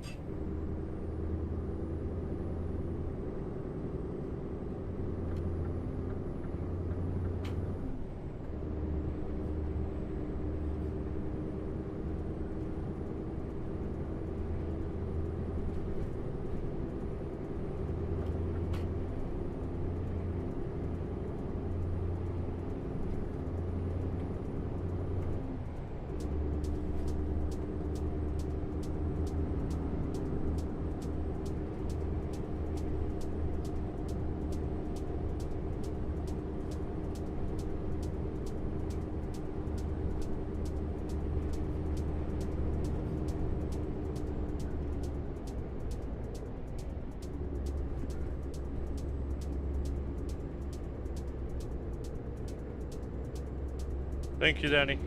Thank you, Danny.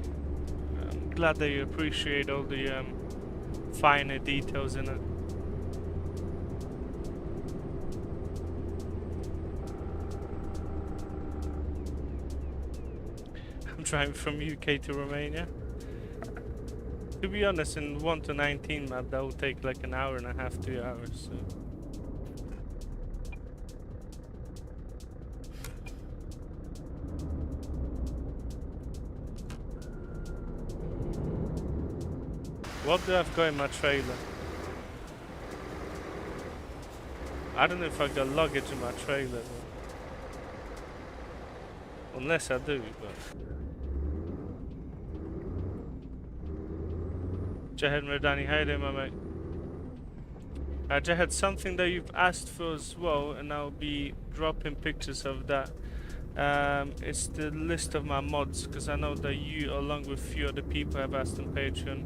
I'm glad that you appreciate all the finer details in it. I'm driving from UK to Romania. To be honest, in 1 to 19 map, that will take like an hour and a half, 2 hours. So. What do I've got in my trailer? I don't know if I got luggage in my trailer. Unless I do, but... Jahed Merdani, how you doing, my mate? Jahed, something that you've asked for as well, and I'll be dropping pictures of that. It's the list of my mods, because I know that you, along with a few other people, have asked on Patreon.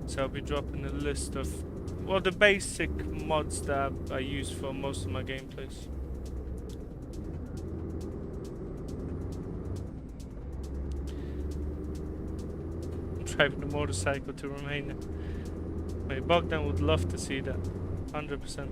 So I'll be dropping a list of, well, the basic mods that I use for most of my gameplays. I'm driving a motorcycle to Romania. My Bogdan would love to see that, 100%.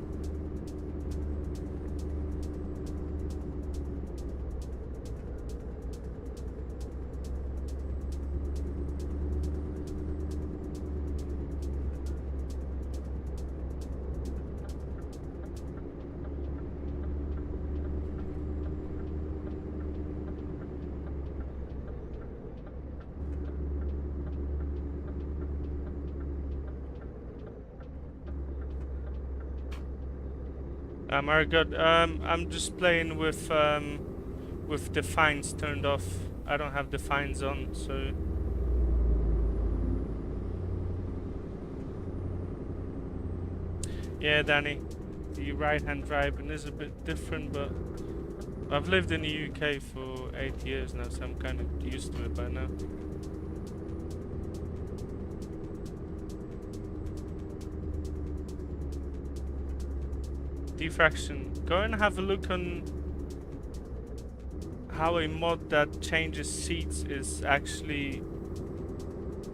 Very good. I'm just playing with the fines turned off. I don't have the fines on, so. Yeah, Danny. the right-hand driving is a bit different, but I've lived in the UK for 8 years now, so I'm kind of used to it by now. Diffraction. Go and have a look on how a mod that changes seats is actually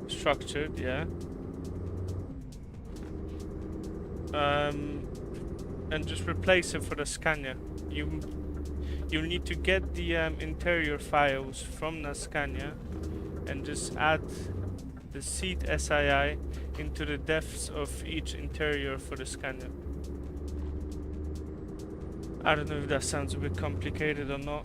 structured, yeah. And just replace it for the Scania. You need to get the interior files from the Scania and just add the seat SII into the depths of each interior for the Scania. I don't know if that sounds a bit complicated or not.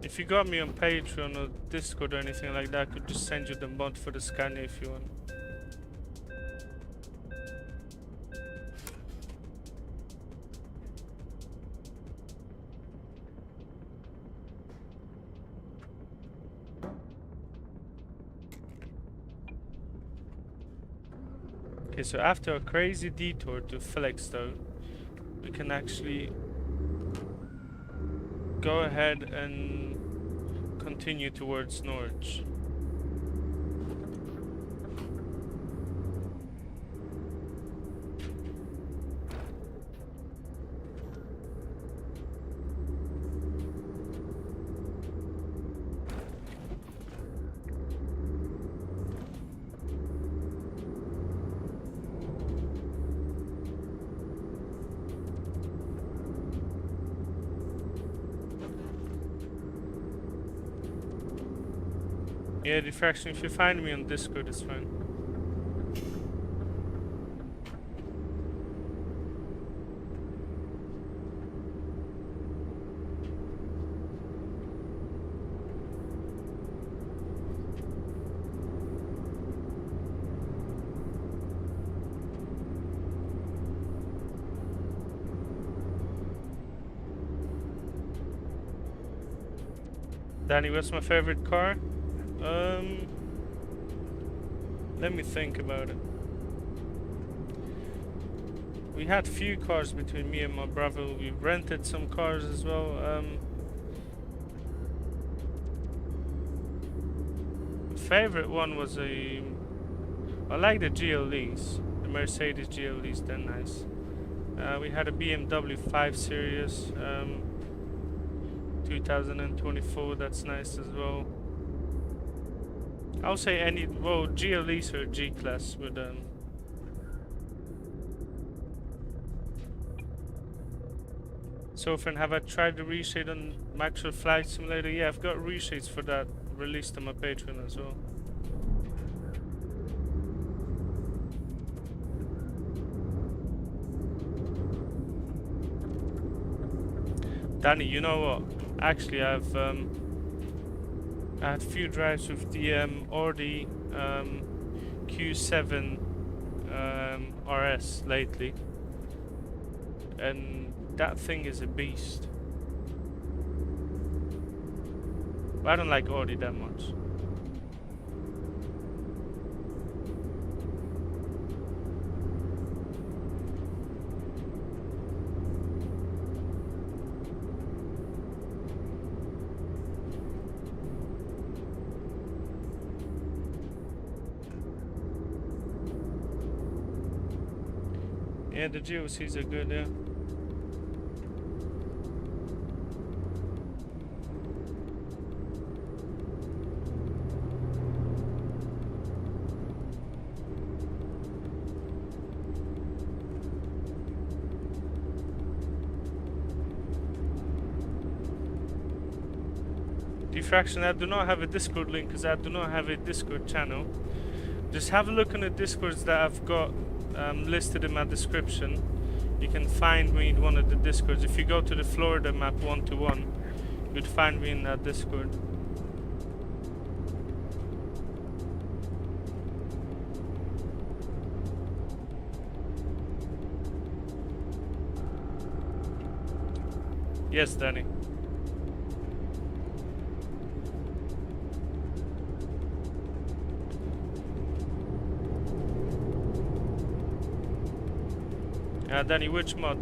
If you got me on Patreon or Discord or anything like that, I could just send you the mod for the Scania if you want. Okay, so after a crazy detour to Felixstowe, we can actually go ahead and continue towards Norwich. Yeah, Diffraction, if you find me on Discord, it's fine. Danny, what's my favorite car? Let me think about it. We had few cars between me and my brother. We rented some cars as well. Favorite one was I like the GLEs, the Mercedes GLEs. They're nice. We had a BMW 5 Series, 2024. That's nice as well. I'll say any, well, GLEs or G-Class with Sophie, have I tried the reshade on Microsoft Flight Simulator? Yeah, I've got reshades for that released on my Patreon as well. Danny, you know what? Actually, I had a few drives with the Audi Q7 RS lately, and that thing is a beast. But I don't like Audi that much. Yeah, the GOCs are good, yeah. Diffraction, I do not have a Discord link because I do not have a Discord channel. Just have a look on the Discords that I've got listed in my description. You can find me in one of the Discords. If you go to the Florida map 1-1, you'd find me in that Discord. Yes, Danny. Danny, which mod?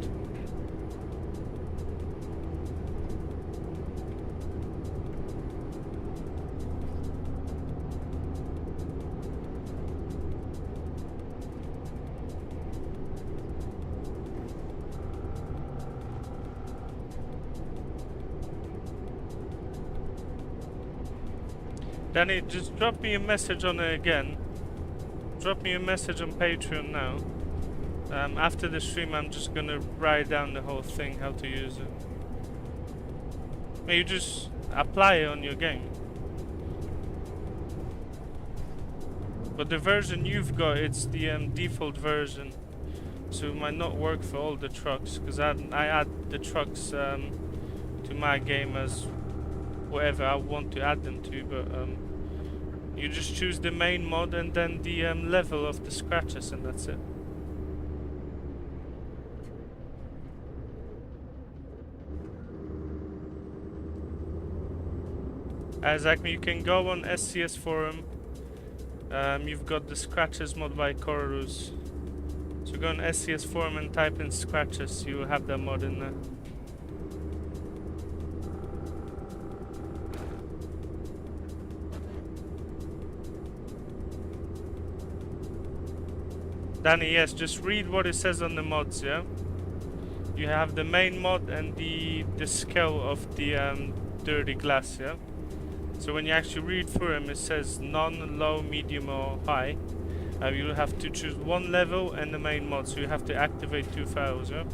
Danny, just drop me a message on it again. Drop me a message on Patreon now. After the stream, I'm just gonna write down the whole thing, how to use it. You just apply it on your game. But the version you've got, it's the default version. So it might not work for all the trucks, because I add the trucks to my game as whatever I want to add them to, but you just choose the main mod and then the level of the scratches, and that's it. Exactly, you can go on SCS forum. You've got the scratches mod by Kororus. So go on SCS forum and type in scratches, you will have that mod in there. Danny, yes, just read what it says on the mods, yeah? You have the main mod and the scale of the dirty glass, yeah? So when you actually read through them, it says none, low, medium or high. You'll have to choose one level and the main mod, so you have to activate 2 files, yeah?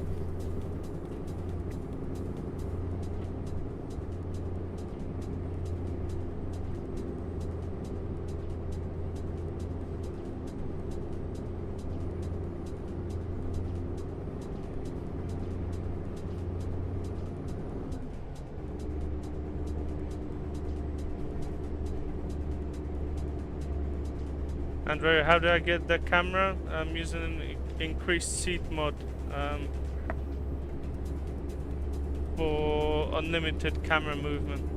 Andrea, how do I get the camera? I'm using an increased seat mod for unlimited camera movement.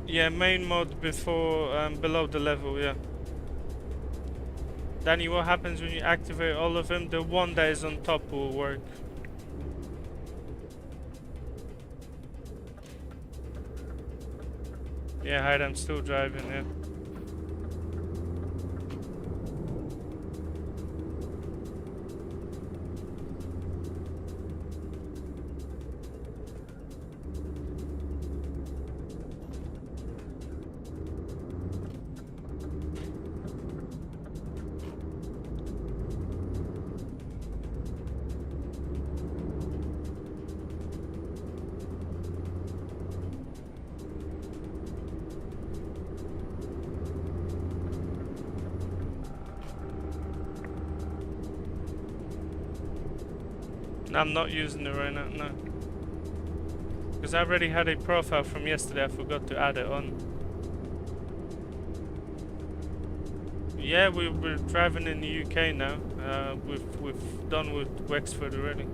Yeah, main mod before below the level, yeah. Danny, what happens when you activate all of them? The one that is on top will work. Yeah, hide, I'm still driving, yeah. I'm not using it right now, no. Because I already had a profile from yesterday, I forgot to add it on. Yeah, we're driving in the UK now. We've done with Wexford already.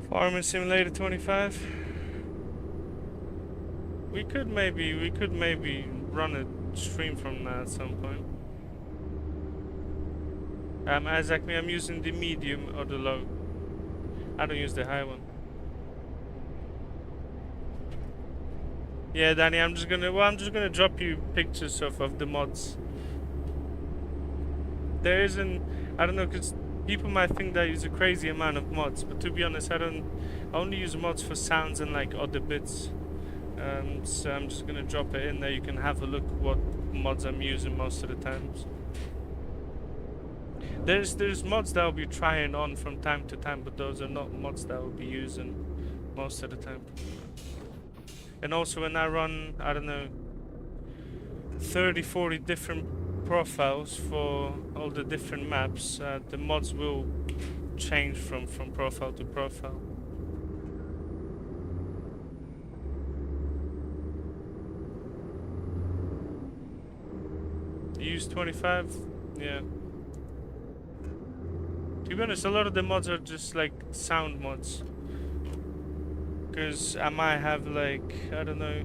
Farming Simulator 25. We could maybe run a stream from that at some point. Exactly, I'm using the medium or the low. I don't use the high one. Yeah, Danny, I'm just gonna drop you pictures of the mods. There isn't, I don't know, because people might think that I use a crazy amount of mods, but to be honest, I only use mods for sounds and like other bits. So I'm just gonna drop it in there. You can have a look what mods I'm using most of the times. There's mods that I'll be trying on from time to time, but those are not mods that I'll be using most of the time. And also when I run, I don't know, 30-40 different profiles for all the different maps, the mods will change from profile to profile. Use 25, yeah. To be honest, a lot of the mods are just like sound mods. Because I might have like, I don't know,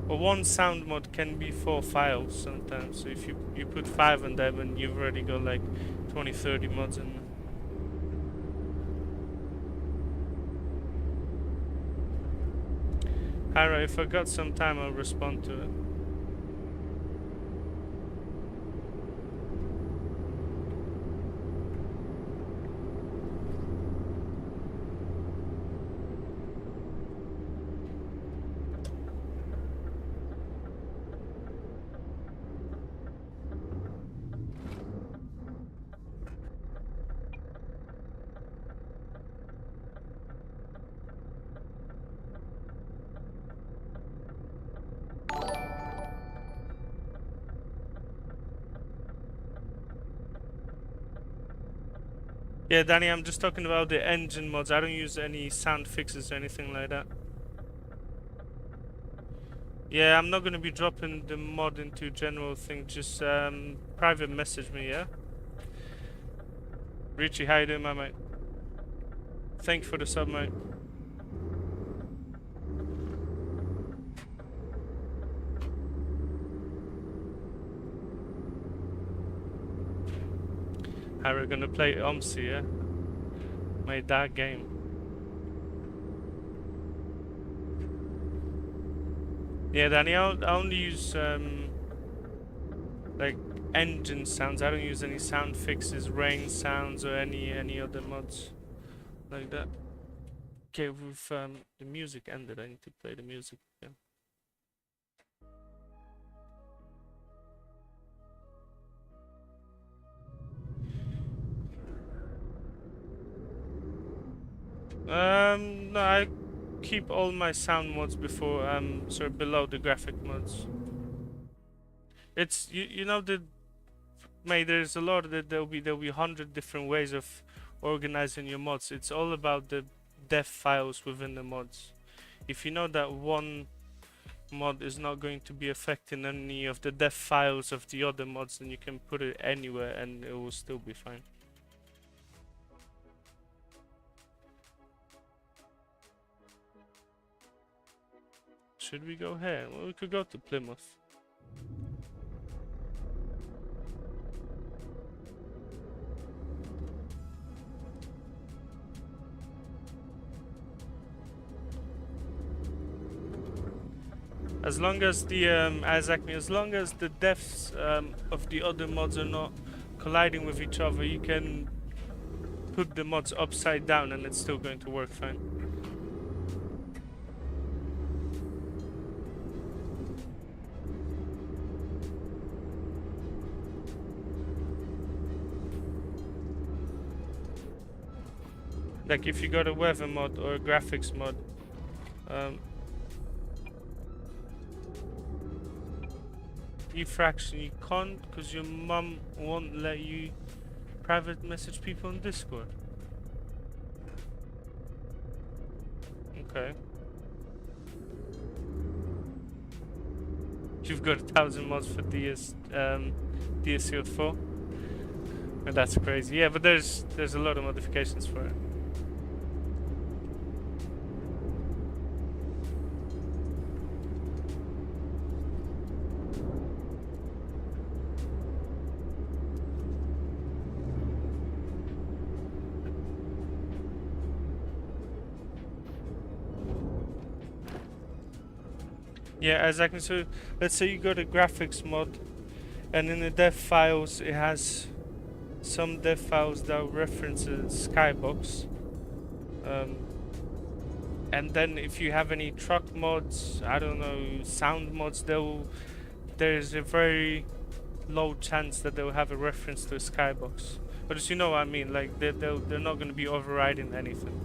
well, one sound mod can be 4 files sometimes. So if you put 5 on them and you've already got like 20, 30 mods in them. Alright, if I got some time I'll respond to it. Yeah, Danny, I'm just talking about the engine mods. I don't use any sound fixes or anything like that. Yeah, I'm not gonna be dropping the mod into general thing. Just private message me, yeah? Richie, how you doing, my mate? Thank you for the sub, mate. How we're gonna play OMSI, yeah? Made that game. Yeah, Danny, I only use like engine sounds. I don't use any sound fixes, rain sounds, or any other mods like that. Okay, with the music ended. I need to play the music again. No, I keep all my sound mods before sort of below the graphic mods. It's you know the mate. There's a lot that there'll be 100 different ways of organizing your mods. It's all about the dev files within the mods. If you know that one mod is not going to be affecting any of the dev files of the other mods, then you can put it anywhere and it will still be fine. Should we go here? Well, we could go to Plymouth. As long as the as long as the devs of the other mods are not colliding with each other, you can put the mods upside down and it's still going to work fine. Like if you got a weather mod or a graphics mod, fraction you can't because your mum won't let you private message people on Discord. Okay. You've got 1,000 mods for DSCO4. And that's crazy. Yeah, but there's a lot of modifications for it. Yeah, exactly. So let's say you got a graphics mod, and in the dev files it has some dev files that reference a skybox. And then if you have any truck mods, I don't know, sound mods, there's a very low chance that they'll have a reference to a skybox. But as you know what I mean, like they're not going to be overriding anything.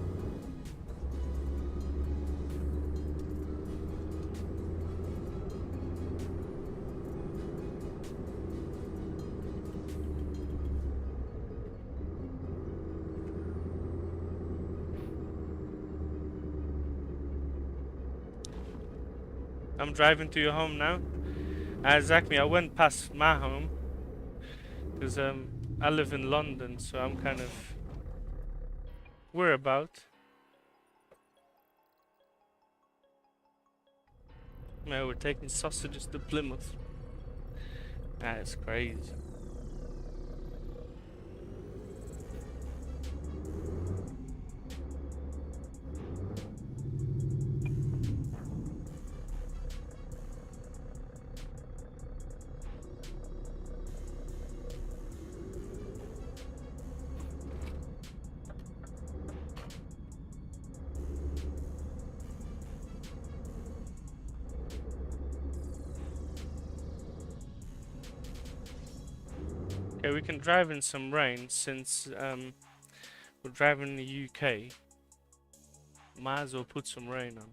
I'm driving to your home now. Exactly, I went past my home because I live in London, so I'm kind of whereabout. Yeah, we're taking sausages to Plymouth. That's crazy. Okay, we can drive in some rain since we're driving in the UK. Might as well put some rain on.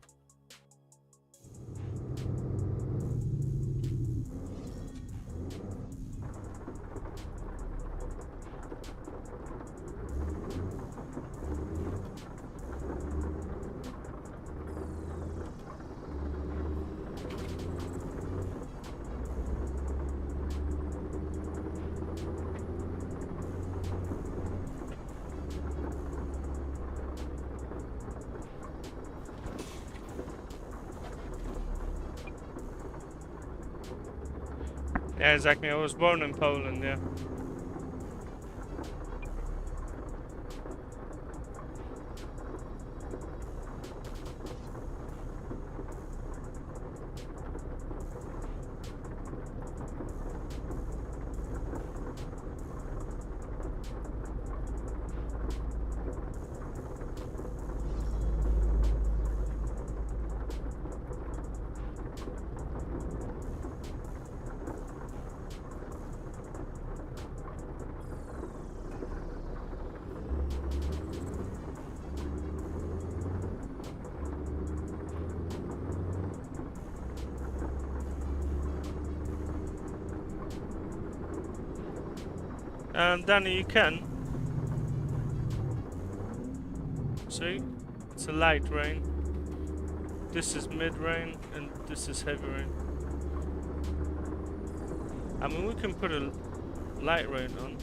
Yeah, exactly. I was born in Poland, yeah. Danny, you can. See? It's a light rain. This is mid rain, and this is heavy rain. I mean, we can put a light rain on.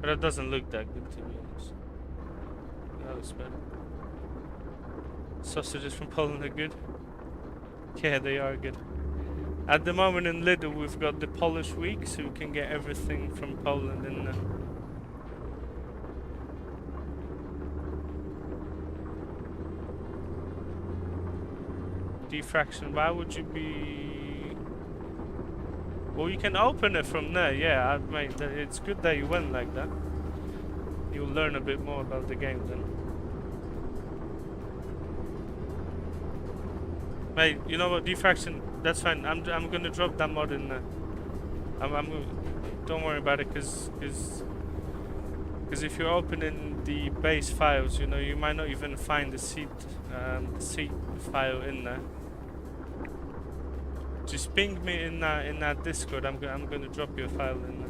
But it doesn't look that good, to be honest. That looks better. Sausages from Poland are good. Yeah, they are good. At the moment in Lidl, we've got the Polish week, so we can get everything from Poland in there. Diffraction, why would you be... Well, you can open it from there, yeah. Mate, it's good that you went like that. You'll learn a bit more about the game then. Mate, you know what, diffraction, that's fine. I'm gonna drop that mod in there. Don't worry about it, cause if you're opening the base files, you know, you might not even find the seed file in there. Just ping me in that Discord. I'm gonna drop you a file in there.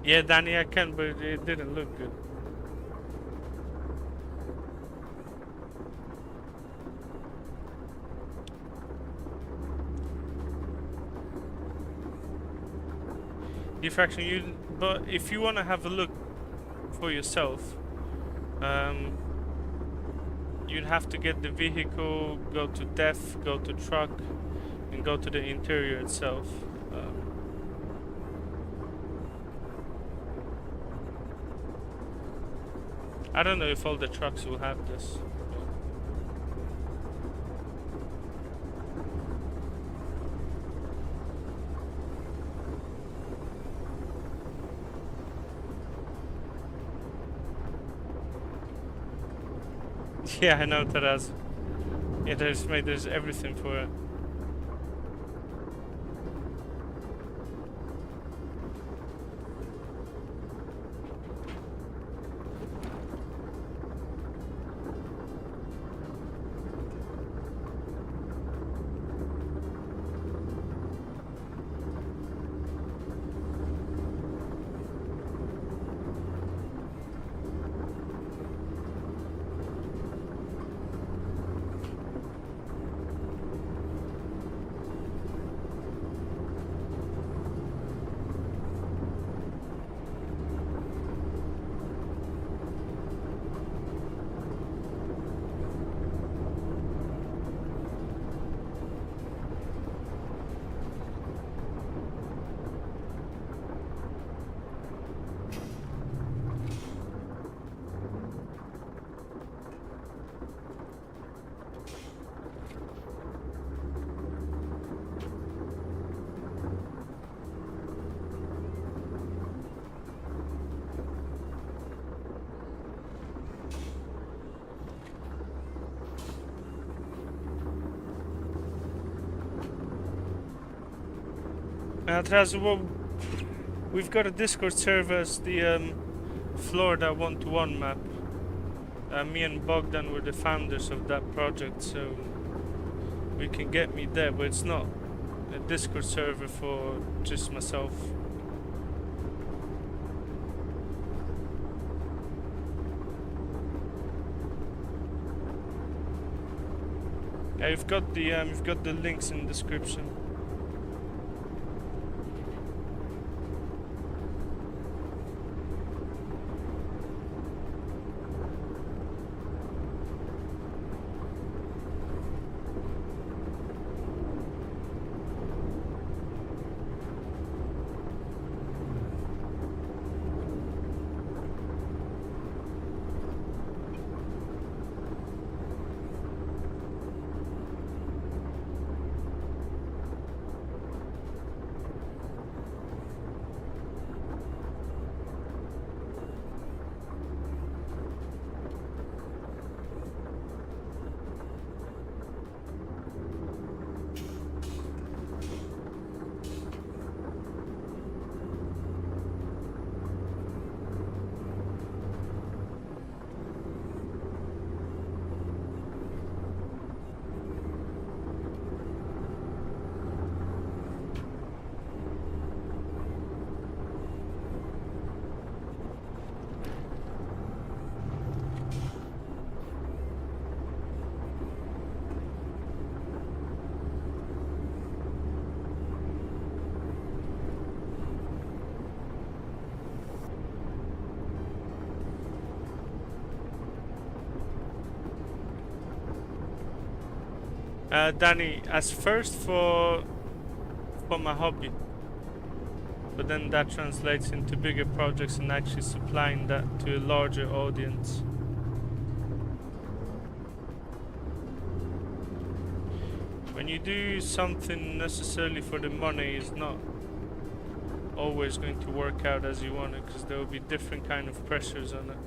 Yeah, Danny, I can, but it didn't look good. Diffraction, but if you want to have a look for yourself, you'd have to get the vehicle, go to def, go to truck, and go to the interior itself. I don't know if all the trucks will have this. Yeah, I know, Taraz. Yeah, there's everything for it. well, we've got a Discord server as the Florida 1-to-1 map. Me and Bogdan were the founders of that project, so we can get me there, but it's not a Discord server for just myself. Yeah, you've got the links in the description. Danny, as first for my hobby, but then that translates into bigger projects and actually supplying that to a larger audience. When you do something necessarily for the money, it's not always going to work out as you want it, because there will be different kind of pressures on it.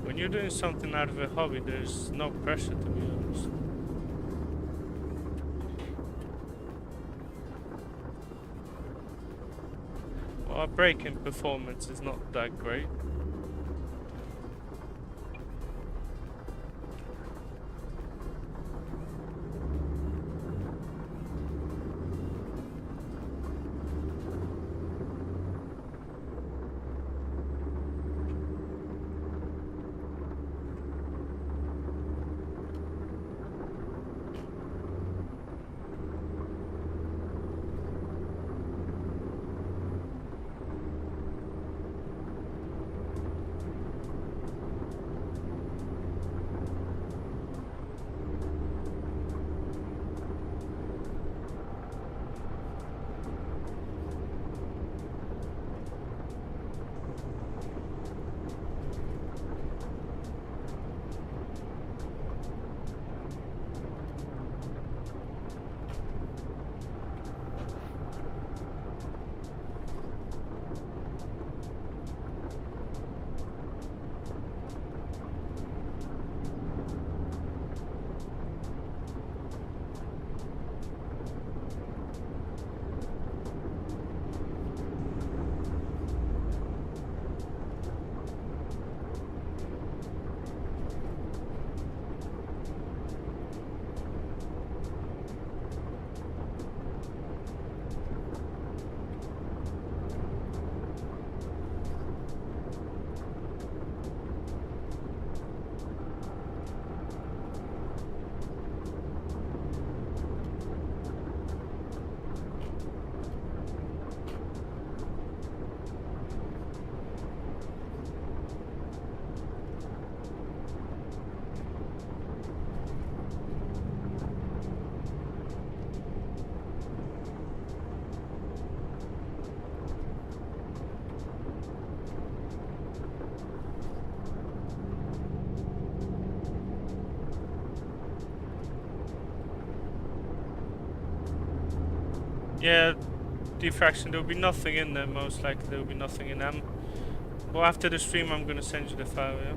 When you're doing something out of a hobby, there's no pressure, to be honest. Our braking performance is not that great. Yeah, diffraction, there will be nothing in there, most likely there will be nothing in them. Well, after the stream I'm gonna send you the file, yeah?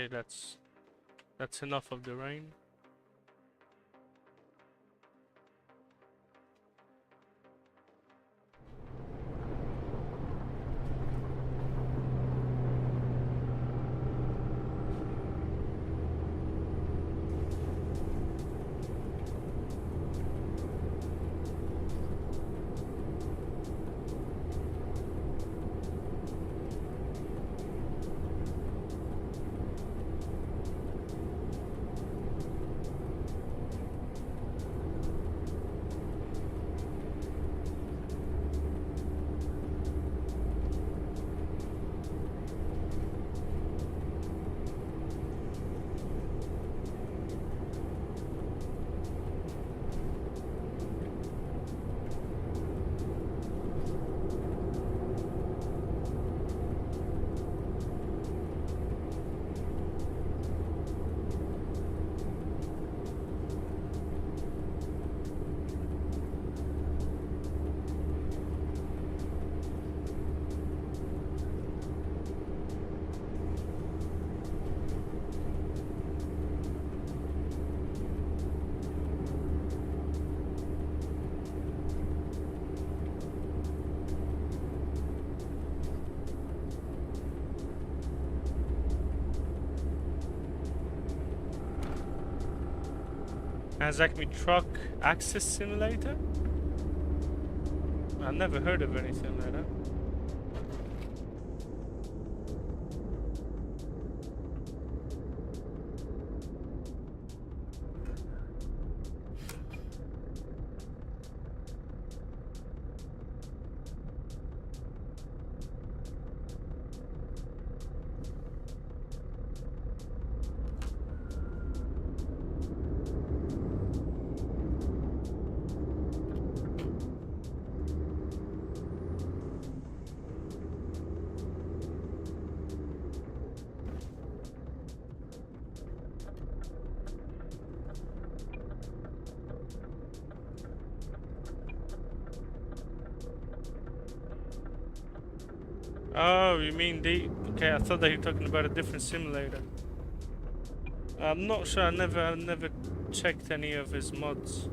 Okay, that's enough of the rain. Acme Truck Access Simulator? I've never heard of anything like that. Oh, you mean the... Okay, I thought that you were talking about a different simulator. I'm not sure, I never checked any of his mods.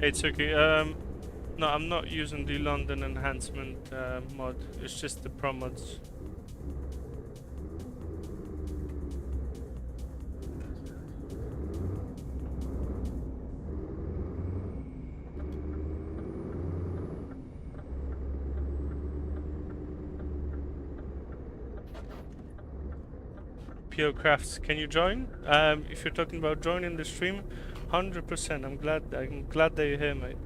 It's okay. No, I'm not using the London enhancement mod. It's just the Promods. Yo, Crafts, can you join? If you're talking about joining the stream, 100%. I'm glad that you're here, mate.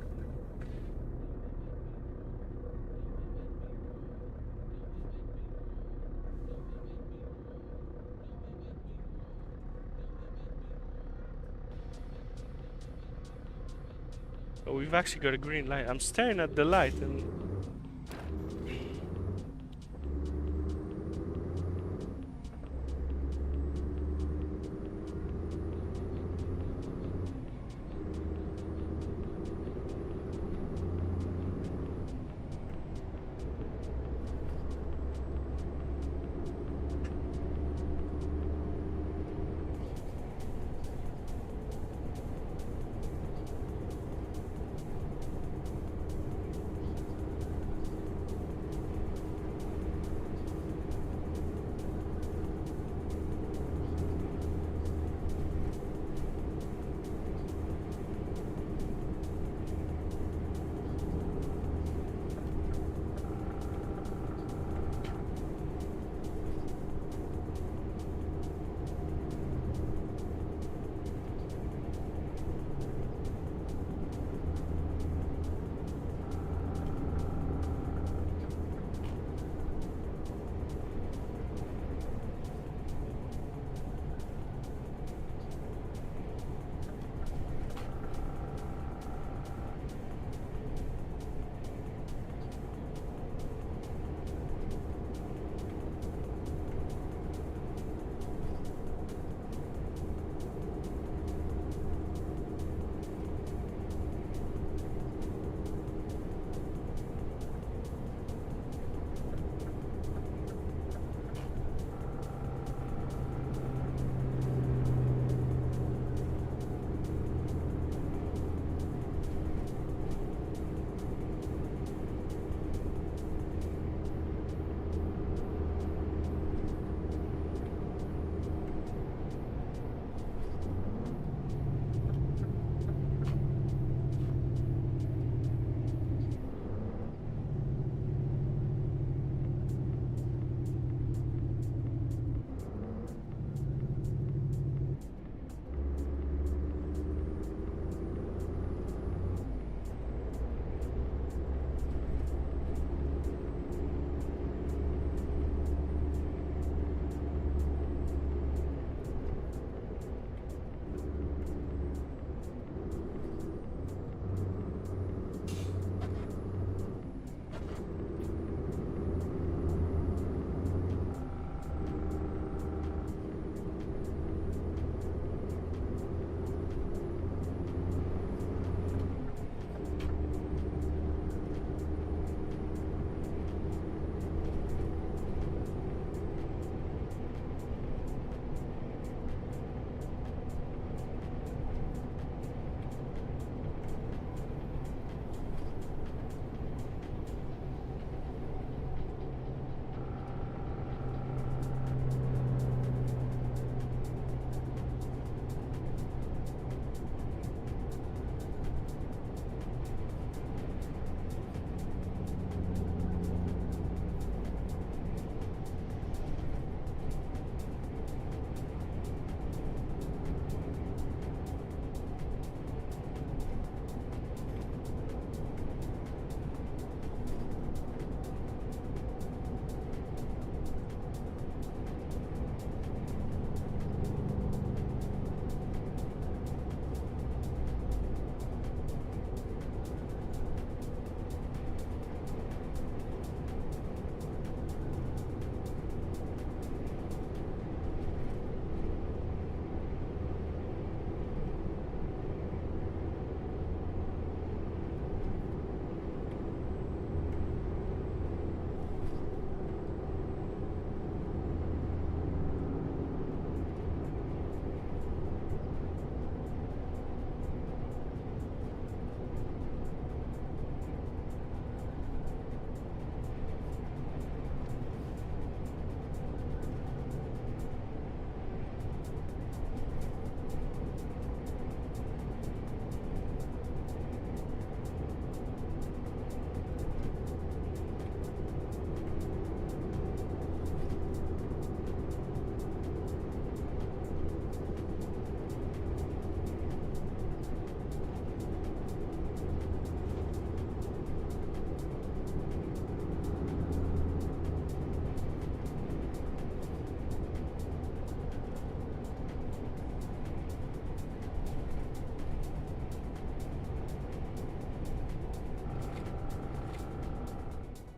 Oh, we've actually got a green light. I'm staring at the light and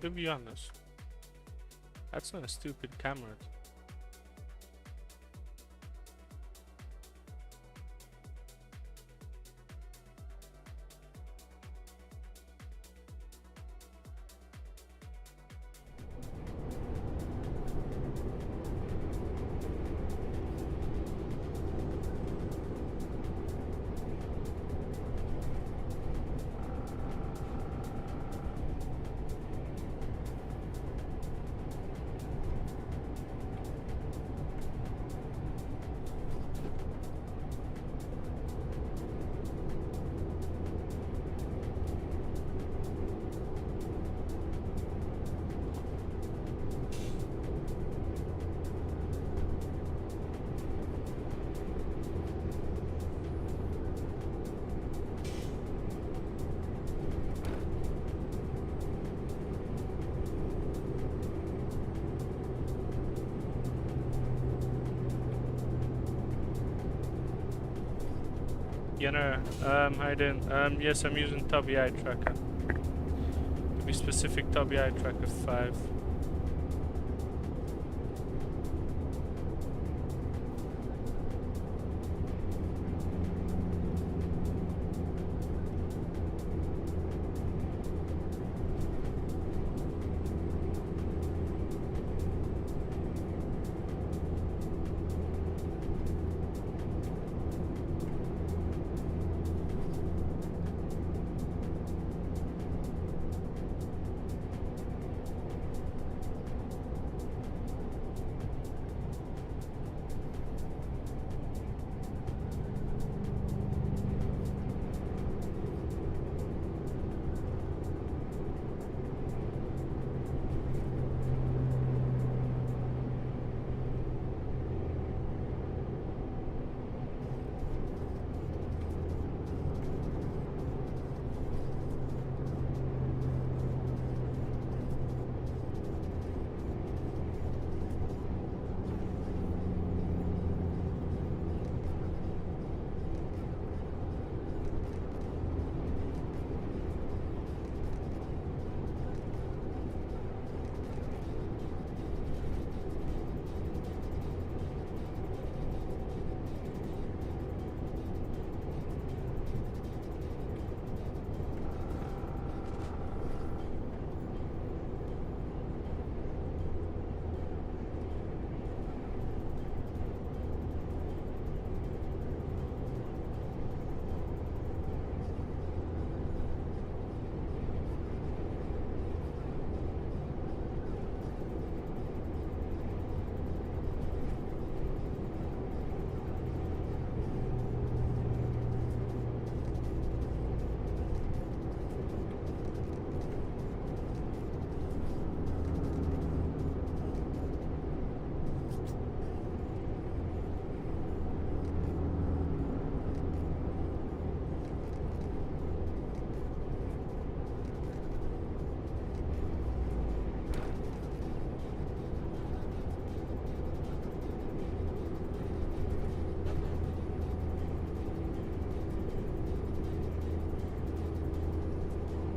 To be honest, that's not a stupid camera. Yeah, no, how you doing? Yes, I'm using Toby Eye Tracker. To be specific, Toby Eye Tracker 5.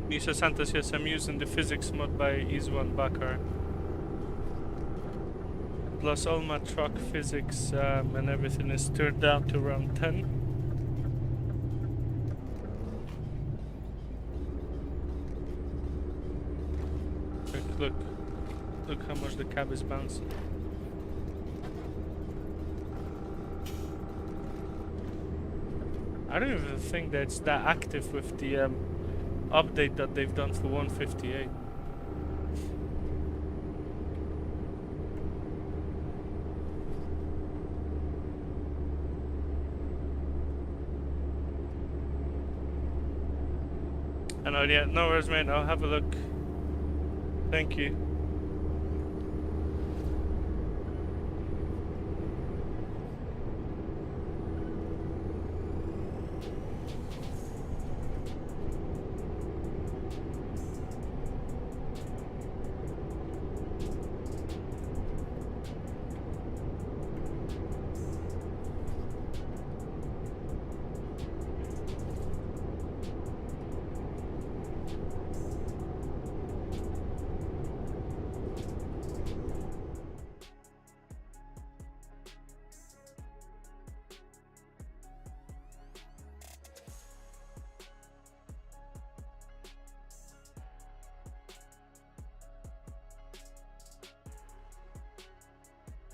Nisa Santos, yes, I'm using the physics mod by Iswan Bakar. Plus all my truck physics and everything is turned down to around 10. Look how much the cab is bouncing. I don't even think that it's that active with the update that they've done for 158. I know, yeah, no worries, mate. I'll have a look. Thank you.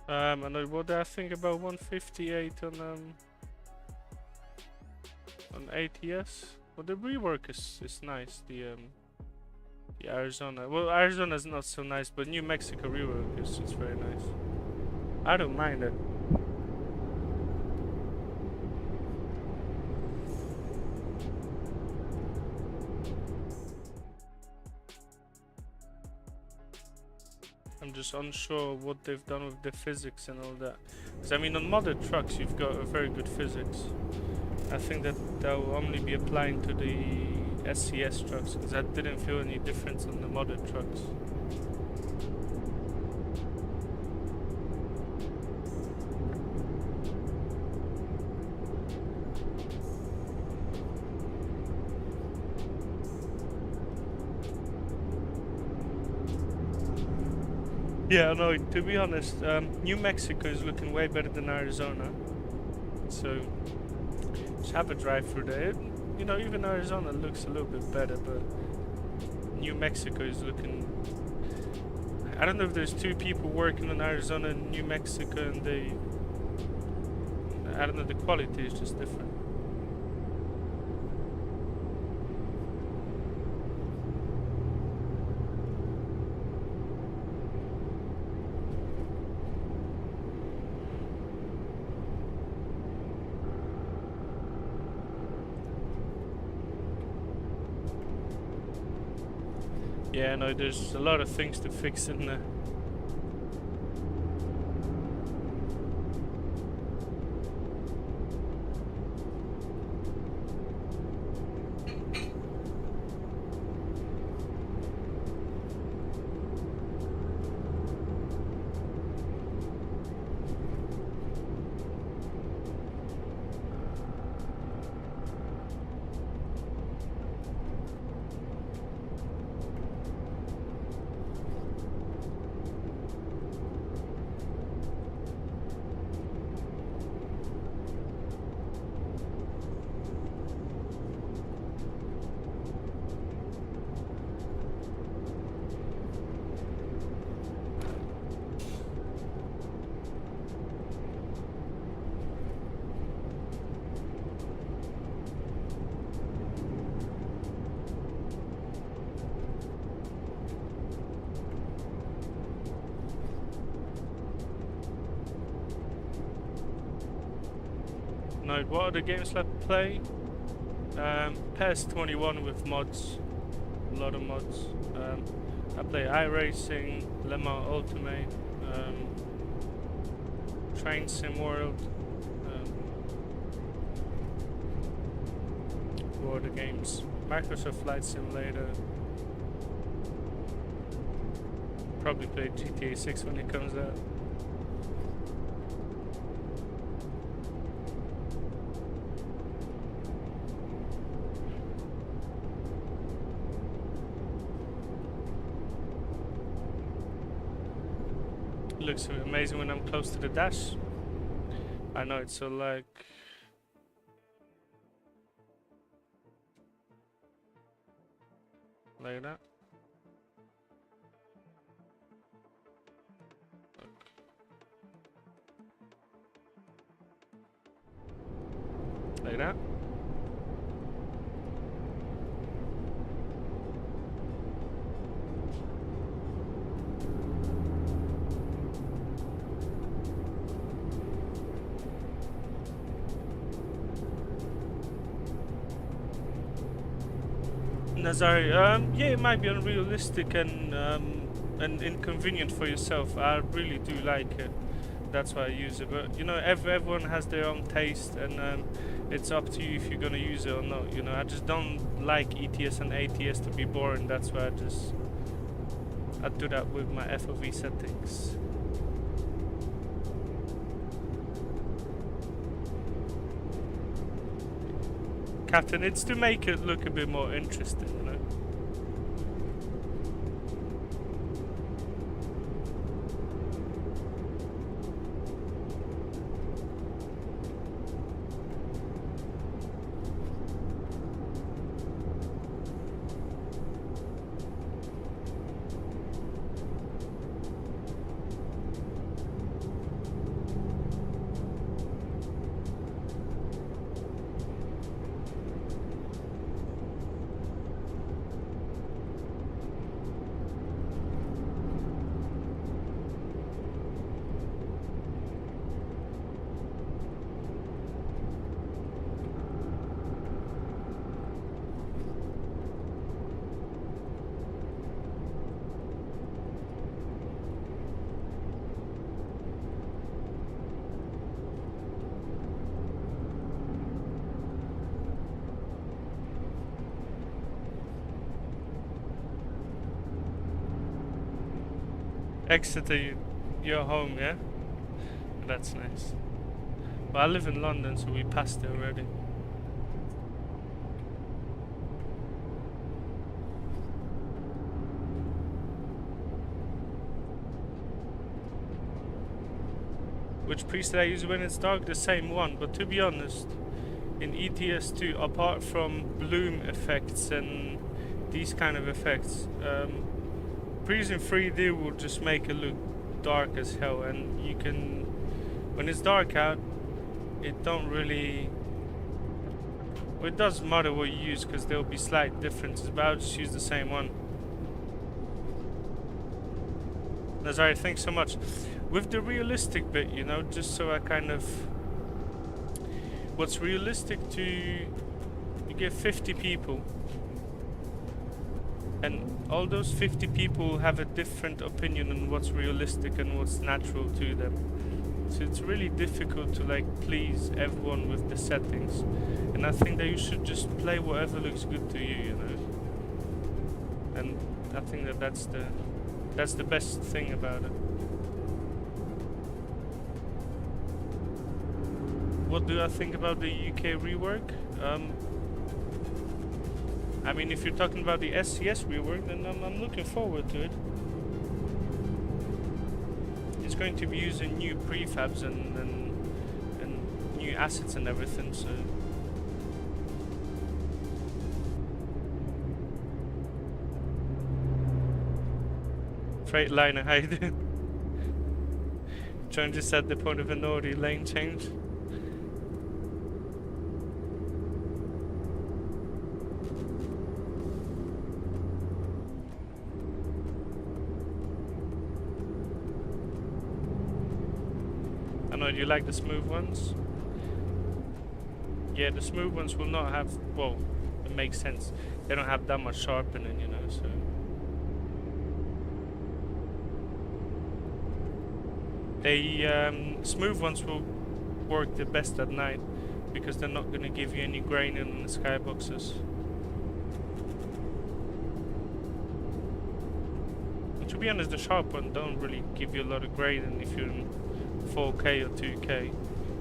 And what do I think about 158 on ATS? Well, the rework is nice. The Arizona. Well, Arizona's not so nice, but New Mexico rework is very nice. I don't mind it. I'm just unsure what they've done with the physics and all that. Because I mean, on modded trucks, you've got a very good physics. I think that will only be applying to the SCS trucks, because I didn't feel any difference on the modded trucks. Yeah, no, to be honest, New Mexico is looking way better than Arizona. So, just have a drive through there. You know, even Arizona looks a little bit better, but New Mexico is looking... I don't know if there's two people working on Arizona and New Mexico, and I don't know, the quality is just different. Yeah, no, there's a lot of things to fix in there. No, what are the games left to play? PS21 with mods, a lot of mods. I play iRacing, Le Mans Ultimate, Train Sim World. What are the games? Microsoft Flight Simulator. Probably play GTA 6 when it comes out. Looks amazing when I'm close to the dash. I know it's so like that. Like that. Nazari, yeah, it might be unrealistic and inconvenient for yourself. I really do like it. That's why I use it. But you know, everyone has their own taste, and it's up to you if you're gonna use it or not. You know, I just don't like ETS and ATS to be boring. That's why I do that with my FOV settings. Captain, it's to make it look a bit more interesting, you know? Exeter, you're home, yeah? That's nice. Well, I live in London, so we passed it already. Which preset I use when it's dark? The same one, but to be honest, in ETS2, apart from bloom effects and these kind of effects, pre's in 3D will just make it look dark as hell, and you can, when it's dark out, it don't really, well, it doesn't matter what you use because there will be slight differences, but I'll just use the same one. Nazari, thanks so much. With the realistic bit, you know, just so I kind of, what's realistic to, you get 50 people, and all those 50 people have a different opinion on what's realistic and what's natural to them. So it's really difficult to like please everyone with the settings, and I think that you should just play whatever looks good to you, you know. And I think that that's the best thing about it. What do I think about the UK rework? I mean, if you're talking about the SCS rework, then I'm looking forward to it. It's going to be using new prefabs and new assets and everything, so. Freightliner, how you doing? Trying to set the point of an order lane change. I know you like the smooth ones. Yeah, the smooth ones will not have, well, it makes sense. They don't have that much sharpening, you know, so. They, smooth ones will work the best at night because they're not going to give you any grain in the skyboxes. And to be honest, the sharp one don't really give you a lot of grain if you're in 4K or 2K.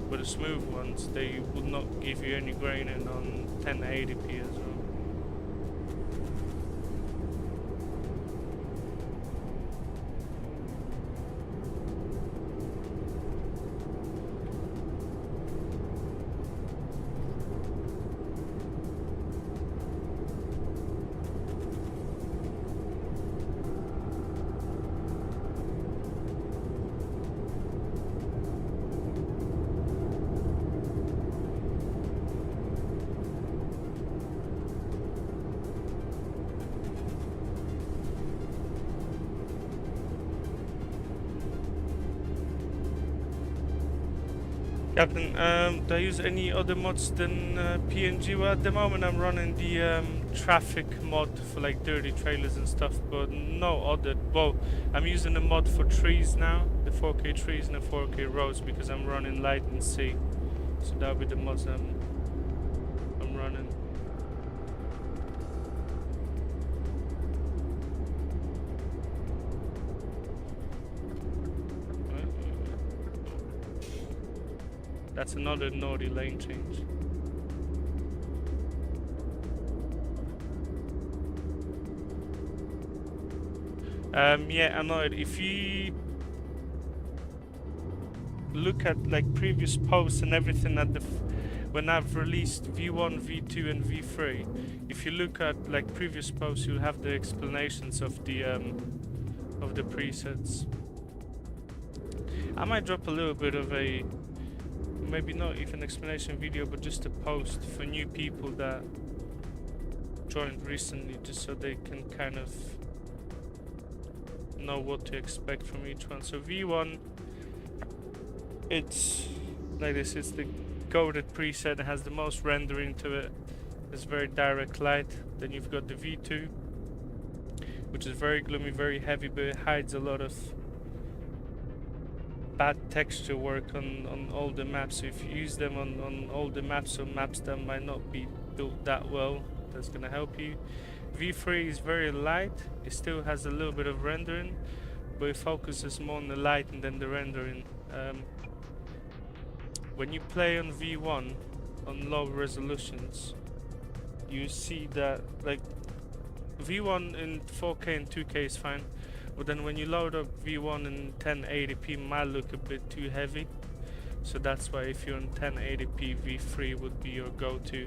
But the smooth ones, they will not give you any grain in on 1080p as well. Captain, do I use any other mods than PNG? Well, at the moment I'm running the traffic mod for like dirty trailers and stuff, but no other. Well, I'm using a mod for trees now, the 4K trees and the 4K roads, because I'm running light and sea. So that'll be the mods I'm running. That's another naughty lane change. Yeah, I know it. If you look at like previous posts and everything at the when I've released V1, V2 and V3, if you look at like previous posts, you'll have the explanations of the presets. I might drop a little bit of a, maybe not even explanation video, but just a post for new people that joined recently, just so they can kind of know what to expect from each one. So V1, it's like this, it's the goated preset, it has the most rendering to it, it's very direct light. Then you've got the V2, which is very gloomy, very heavy, but it hides a lot of bad texture work on all the maps. So if you use them on all the maps or maps that might not be built that well, that's gonna help you. V3 is very light, it still has a little bit of rendering, but it focuses more on the lighting than the rendering. When you play on V1 on low resolutions, you see that like V1 in 4K and 2K is fine, but then when you load up V1 in 1080p, might look a bit too heavy. So that's why if you're on 1080p, V3 would be your go-to.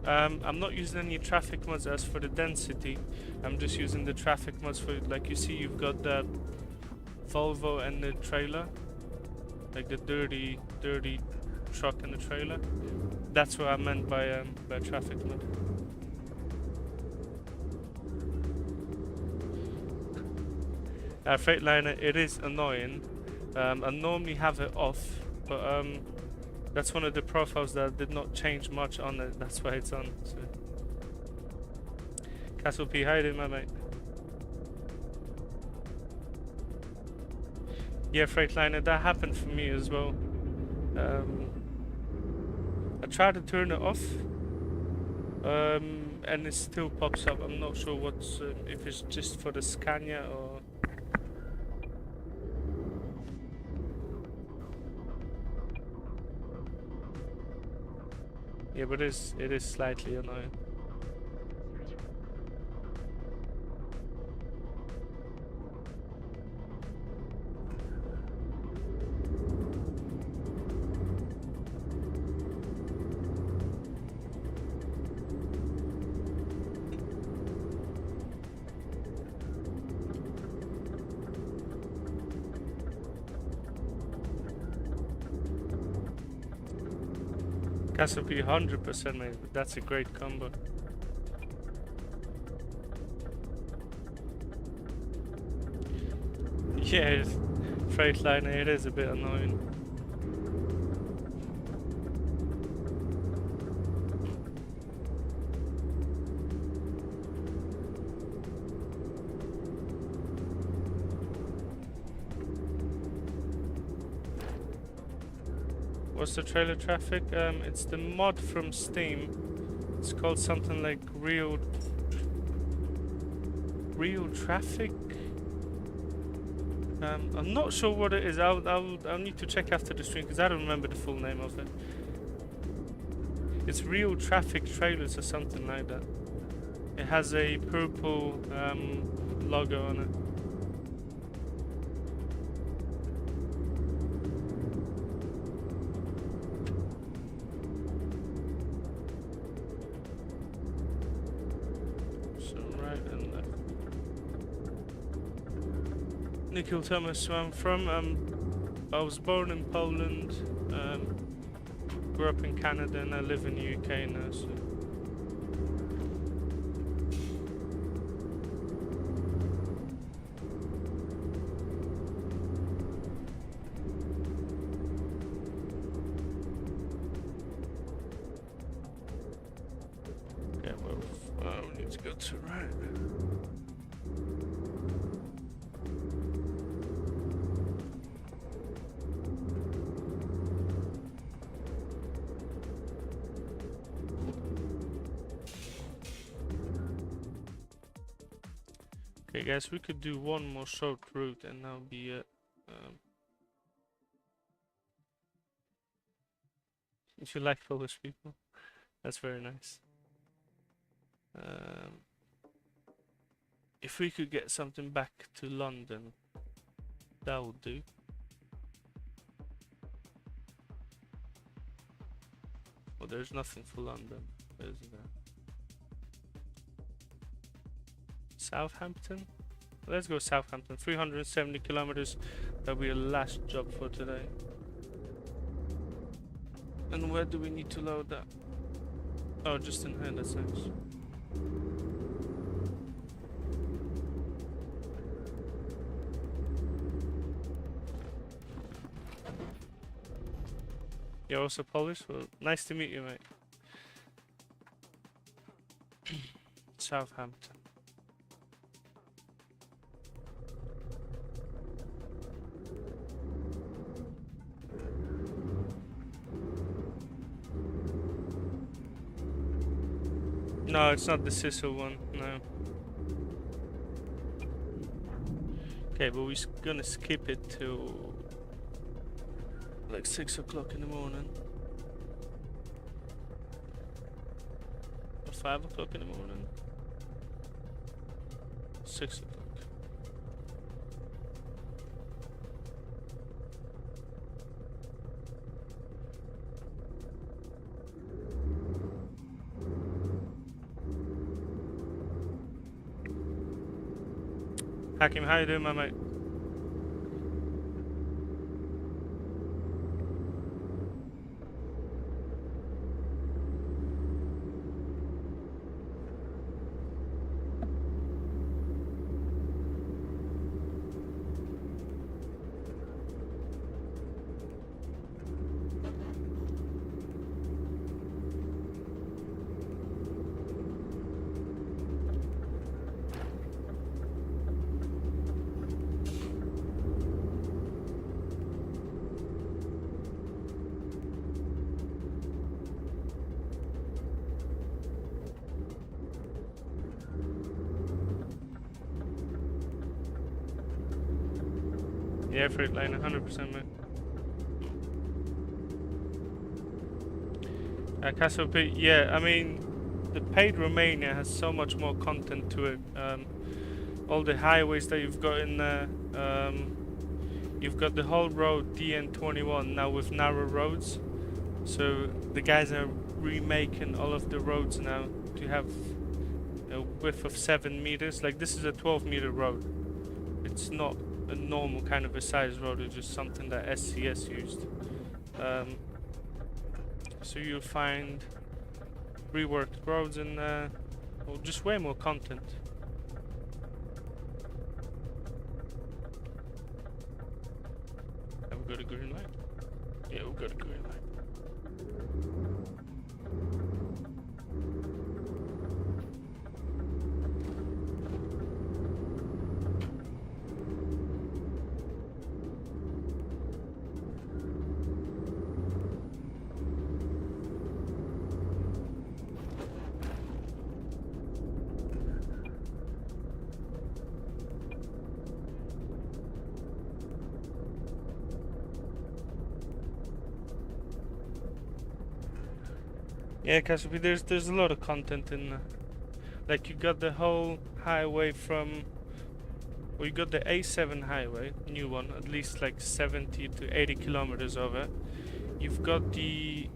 I'm not using any traffic mods as for the density. I'm just using the traffic mods for, like you see, you've got the Volvo and the trailer, like the dirty truck and the trailer. That's what I meant by traffic mod. Freightliner, it is annoying. I normally have it off, but that's one of the profiles that did not change much on it. That's why it's on. So. Castle P, how you doing, my mate? Yeah, Freightliner, that happened for me as well. I tried to turn it off, and it still pops up. I'm not sure what's if it's just for the Scania or. Yeah, but it is slightly annoying. Castle P 100%, mate. That's a great combo. Yeah, Freightliner, it is a bit annoying. What's the trailer traffic? It's the mod from Steam. It's called something like Real Traffic. I'm not sure what it is. I'll need to check after the stream because I don't remember the full name of it. It's Real Traffic Trailers or something like that. It has a purple logo on it. Nikhil Thomas, where I'm from. I was born in Poland, grew up in Canada, and I live in the UK now. So. Yeah, well, we need to go to right. Okay, guys, we could do one more short route and that'll be it. If you like Polish people, that's very nice. If we could get something back to London, that would do. Well, there's nothing for London, isn't there? Southampton? Let's go Southampton. 370 kilometers. That'll be a last job for today. And where do we need to load that? Oh, just in here, that's nice. You're also Polish? Well, nice to meet you, mate. Southampton. No, it's not the Sissel one, no. Okay, but we're gonna skip it to like 6 o'clock in the morning. Or 5 o'clock in the morning. 6 o'clock. Hakim, how you doing, my mate? Yeah, freight line, 100%, mate. Castle P, yeah, I mean, the paid Romania has so much more content to it. All the highways that you've got in there, you've got the whole road DN21 now with narrow roads. So the guys are remaking all of the roads now to have a width of 7 meters. Like, this is a 12-meter road. It's not a normal kind of a size road, it's just something that SCS used. So you'll find reworked roads and well, just way more content. Have we got a green light? Yeah, we've got a green light. Yeah, Cassiope, there's a lot of content in like, you got the whole highway from, well, you got the A7 highway, new one, at least like 70 to 80 kilometers of it. You've got the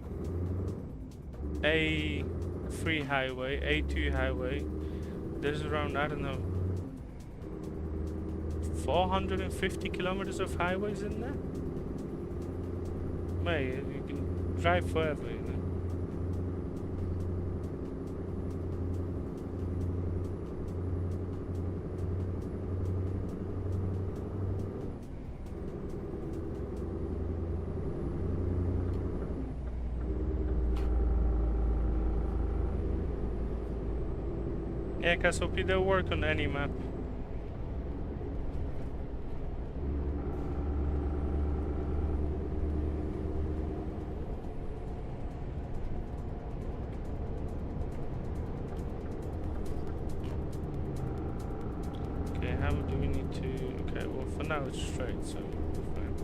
A3 highway, A2 highway. There's around, I don't know, 450 kilometers of highways in there. Mate, you can drive forever, you know. Yeah, Cassiope, they'll work on any map. Okay, how do we need to... Okay, well, for now it's straight, so we're fine.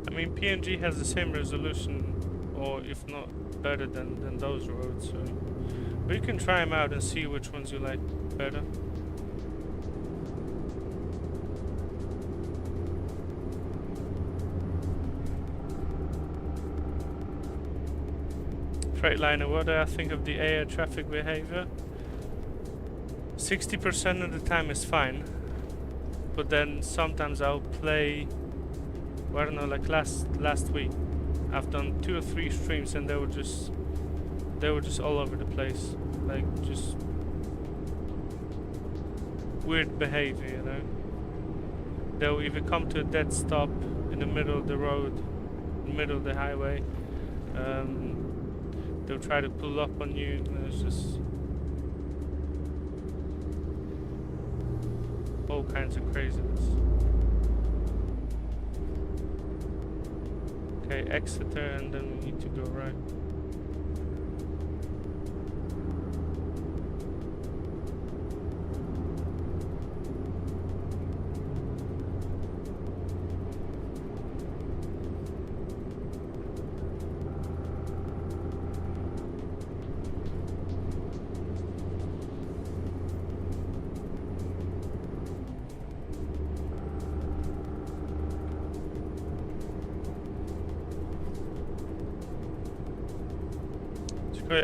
I mean, PNG has the same resolution or if not better than those roads. So we can try them out and see which ones you like better. Freightliner, what do I think of the air traffic behavior? 60% of the time is fine, but then sometimes I'll play, well, I don't know, like last week I've done 2 or 3 streams and they were just all over the place, like just weird behavior, you know. They'll either come to a dead stop in the middle of the road, in the middle of the highway. They'll try to pull up on you, and it's just all kinds of craziness. Okay, Exeter, and then we need to go right.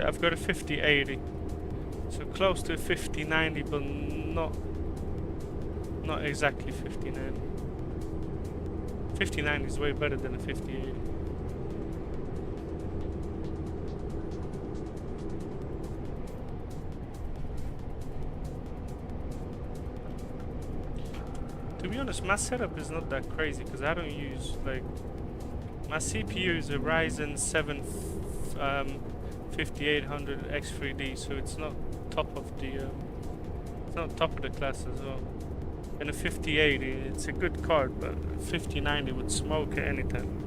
I've got a 50-80, so close to 50-90, but not exactly 50-90. 50-90 is way better than a 50-80. To be honest, my setup is not that crazy because I don't use, like, my CPU is a Ryzen 7 5800 X3D, so it's not top of the class as well. And a 5080, it's a good card, but 5090 would smoke at any time.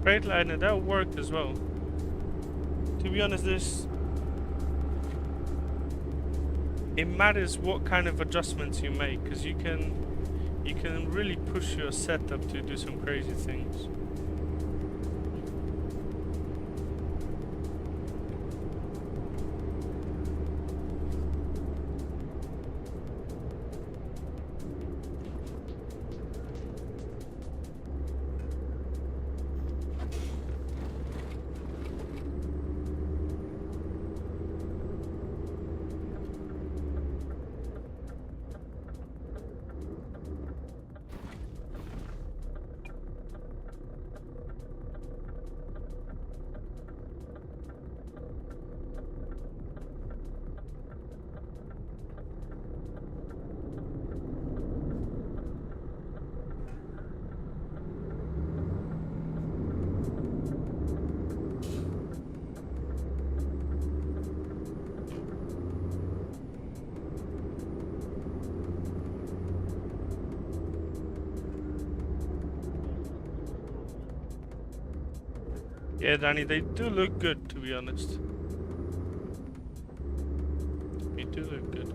Freightliner, that worked as well. To be honest, it matters what kind of adjustments you make, because you can really push your setup to do some crazy things. Yeah, Danny, they do look good, to be honest. They do look good.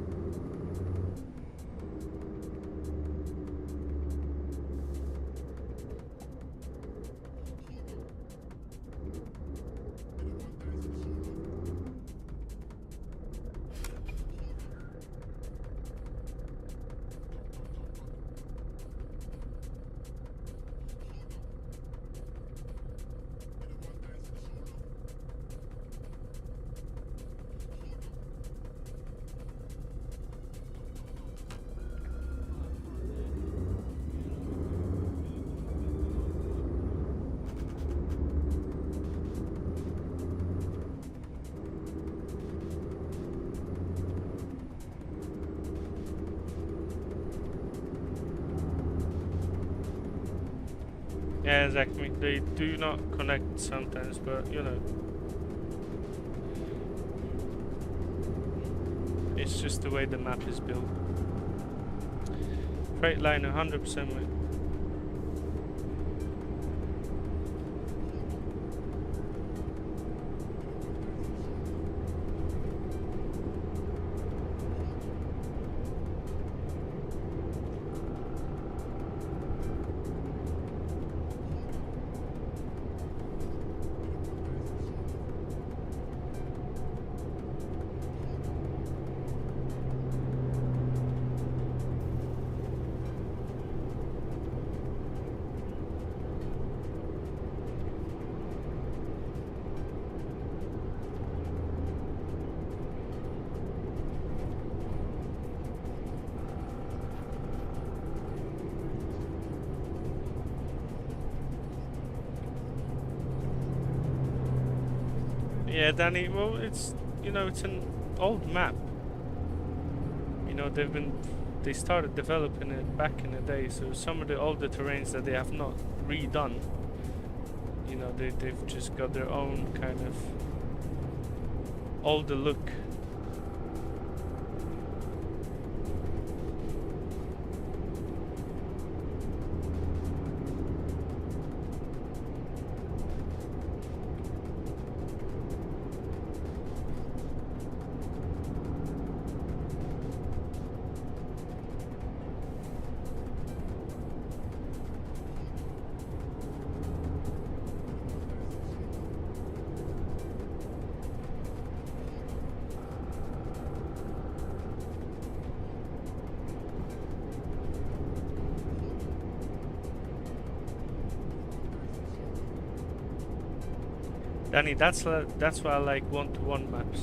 Yeah, exactly. They do not connect sometimes, but you know, it's just the way the map is built. Freight line 100%, mate. Yeah, Danny. Well, it's, you know, it's an old map. You know, they started developing it back in the day. So some of the older terrains that they have not redone, you know, they've just got their own kind of older look. Danny, that's why I like one-to-one maps,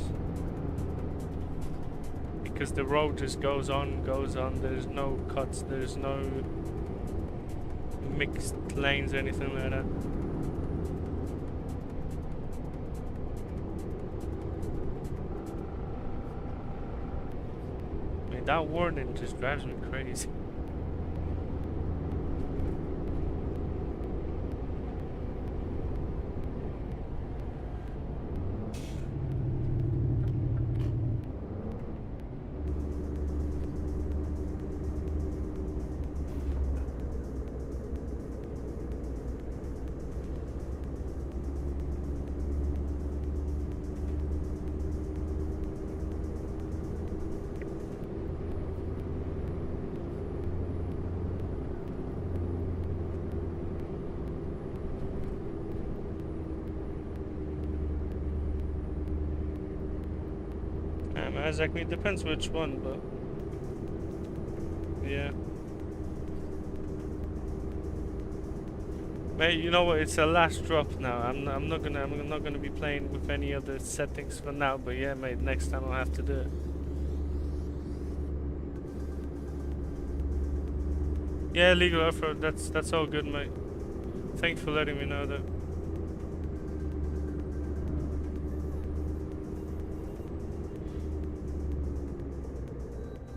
because the road just goes on. There's no cuts. There's no mixed lanes or anything like that. I mean, that warning just drives me crazy. Exactly, it depends which one, but yeah. Mate, you know what? It's a last drop now. I'm not gonna be playing with any other settings for now. But yeah, mate, next time I'll have to do it. Yeah, legal off-road. That's all good, mate. Thanks for letting me know that.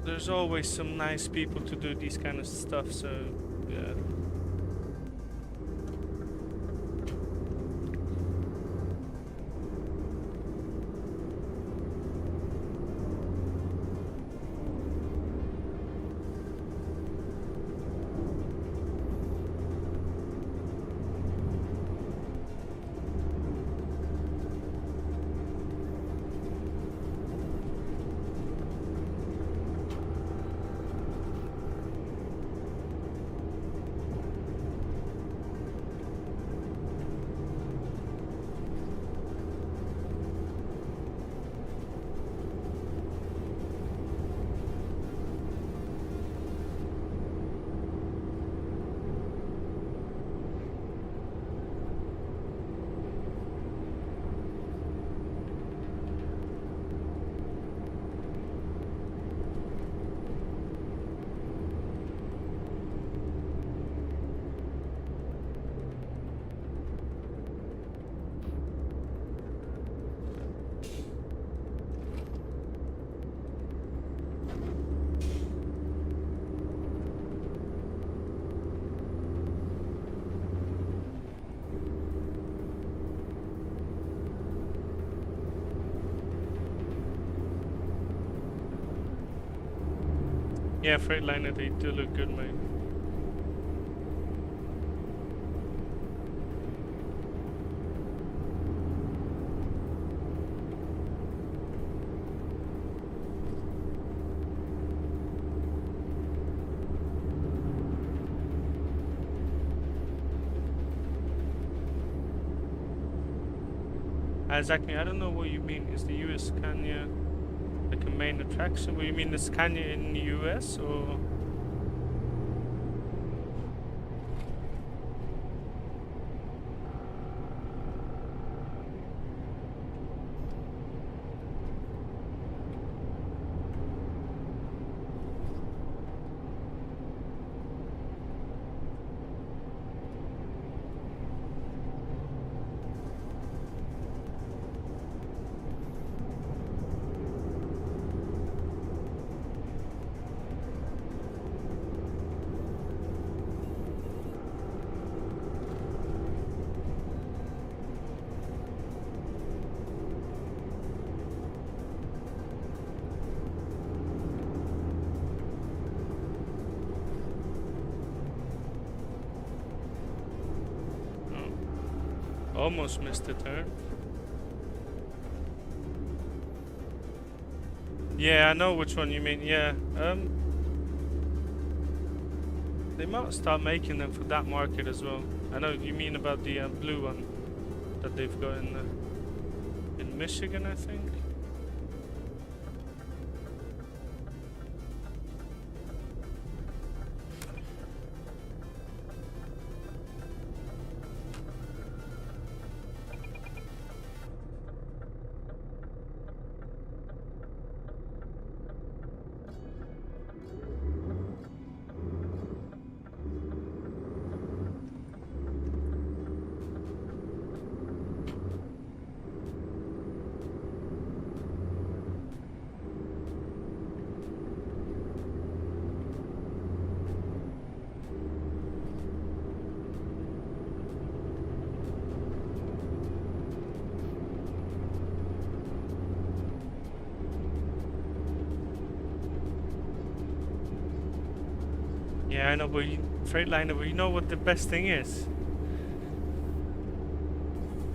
There's always some nice people to do these kind of stuff, so yeah. Yeah, Freightliner, they do look good, mate. Exactly, I don't know what you mean. Is the US Scania like a main attraction? What you mean, the Scania in the US or? Almost missed the turn. Yeah, I know which one you mean. Yeah, they might start making them for that market as well. I know you mean about the blue one that they've got in Michigan, I think. Yeah, I know, but Freightliner, but you know what the best thing is?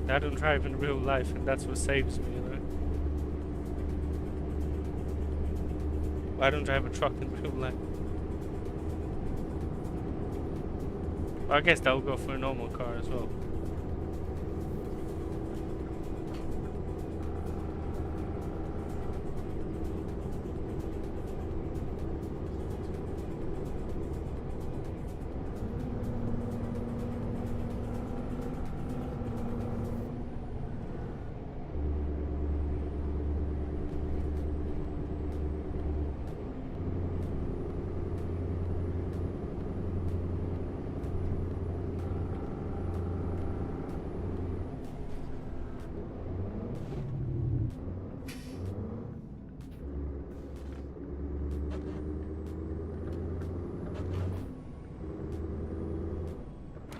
I don't drive in real life, and that's what saves me, you know? I don't drive a truck in real life. Well, I guess that will go for a normal car as well.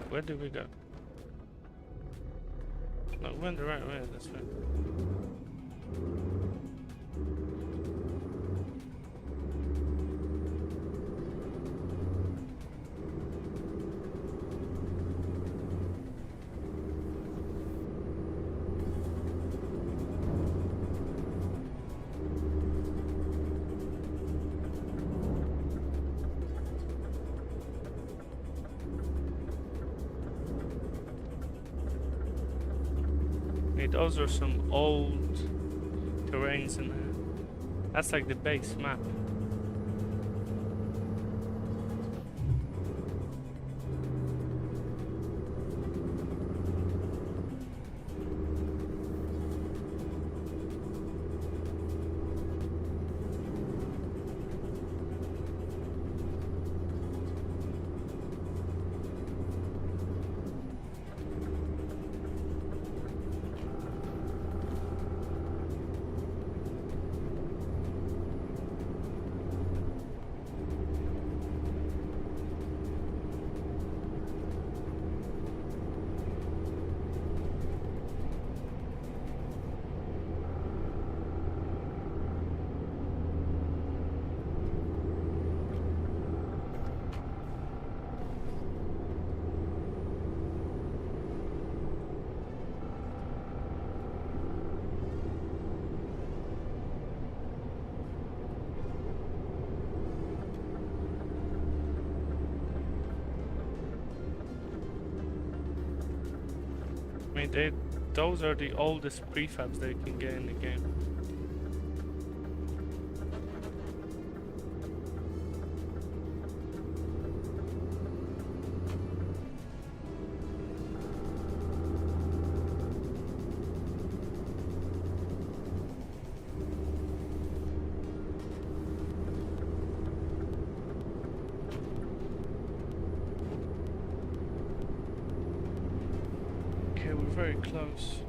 Where did we go? No, we went the right way, that's right. Those are some old terrains in there. That's like the base map. I mean, those are the oldest prefabs they can get in the game. Okay, we're very close.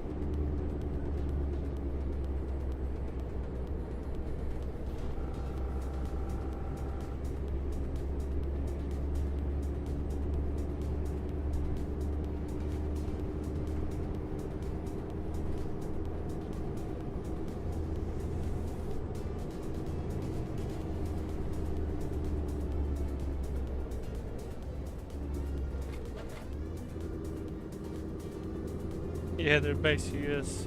Yeah, their base US,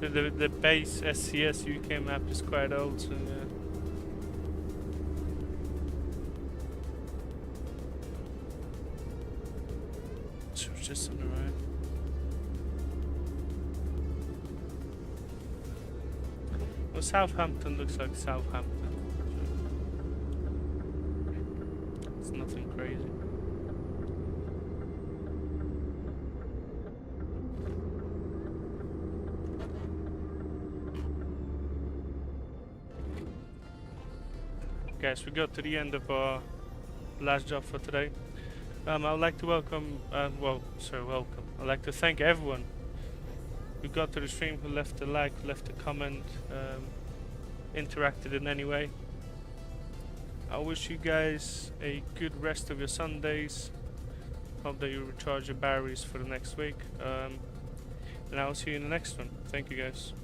the base SCS UK map is quite old, so yeah. So it's just on the right. Well, Southampton looks like Southampton. It's nothing crazy. Guys, we got to the end of our last job for today. I'd like to welcome, welcome. I'd like to thank everyone who got to the stream, who left a like, left a comment, interacted in any way. I wish you guys a good rest of your Sundays. Hope that you recharge your batteries for the next week. And I'll see you in the next one. Thank you guys.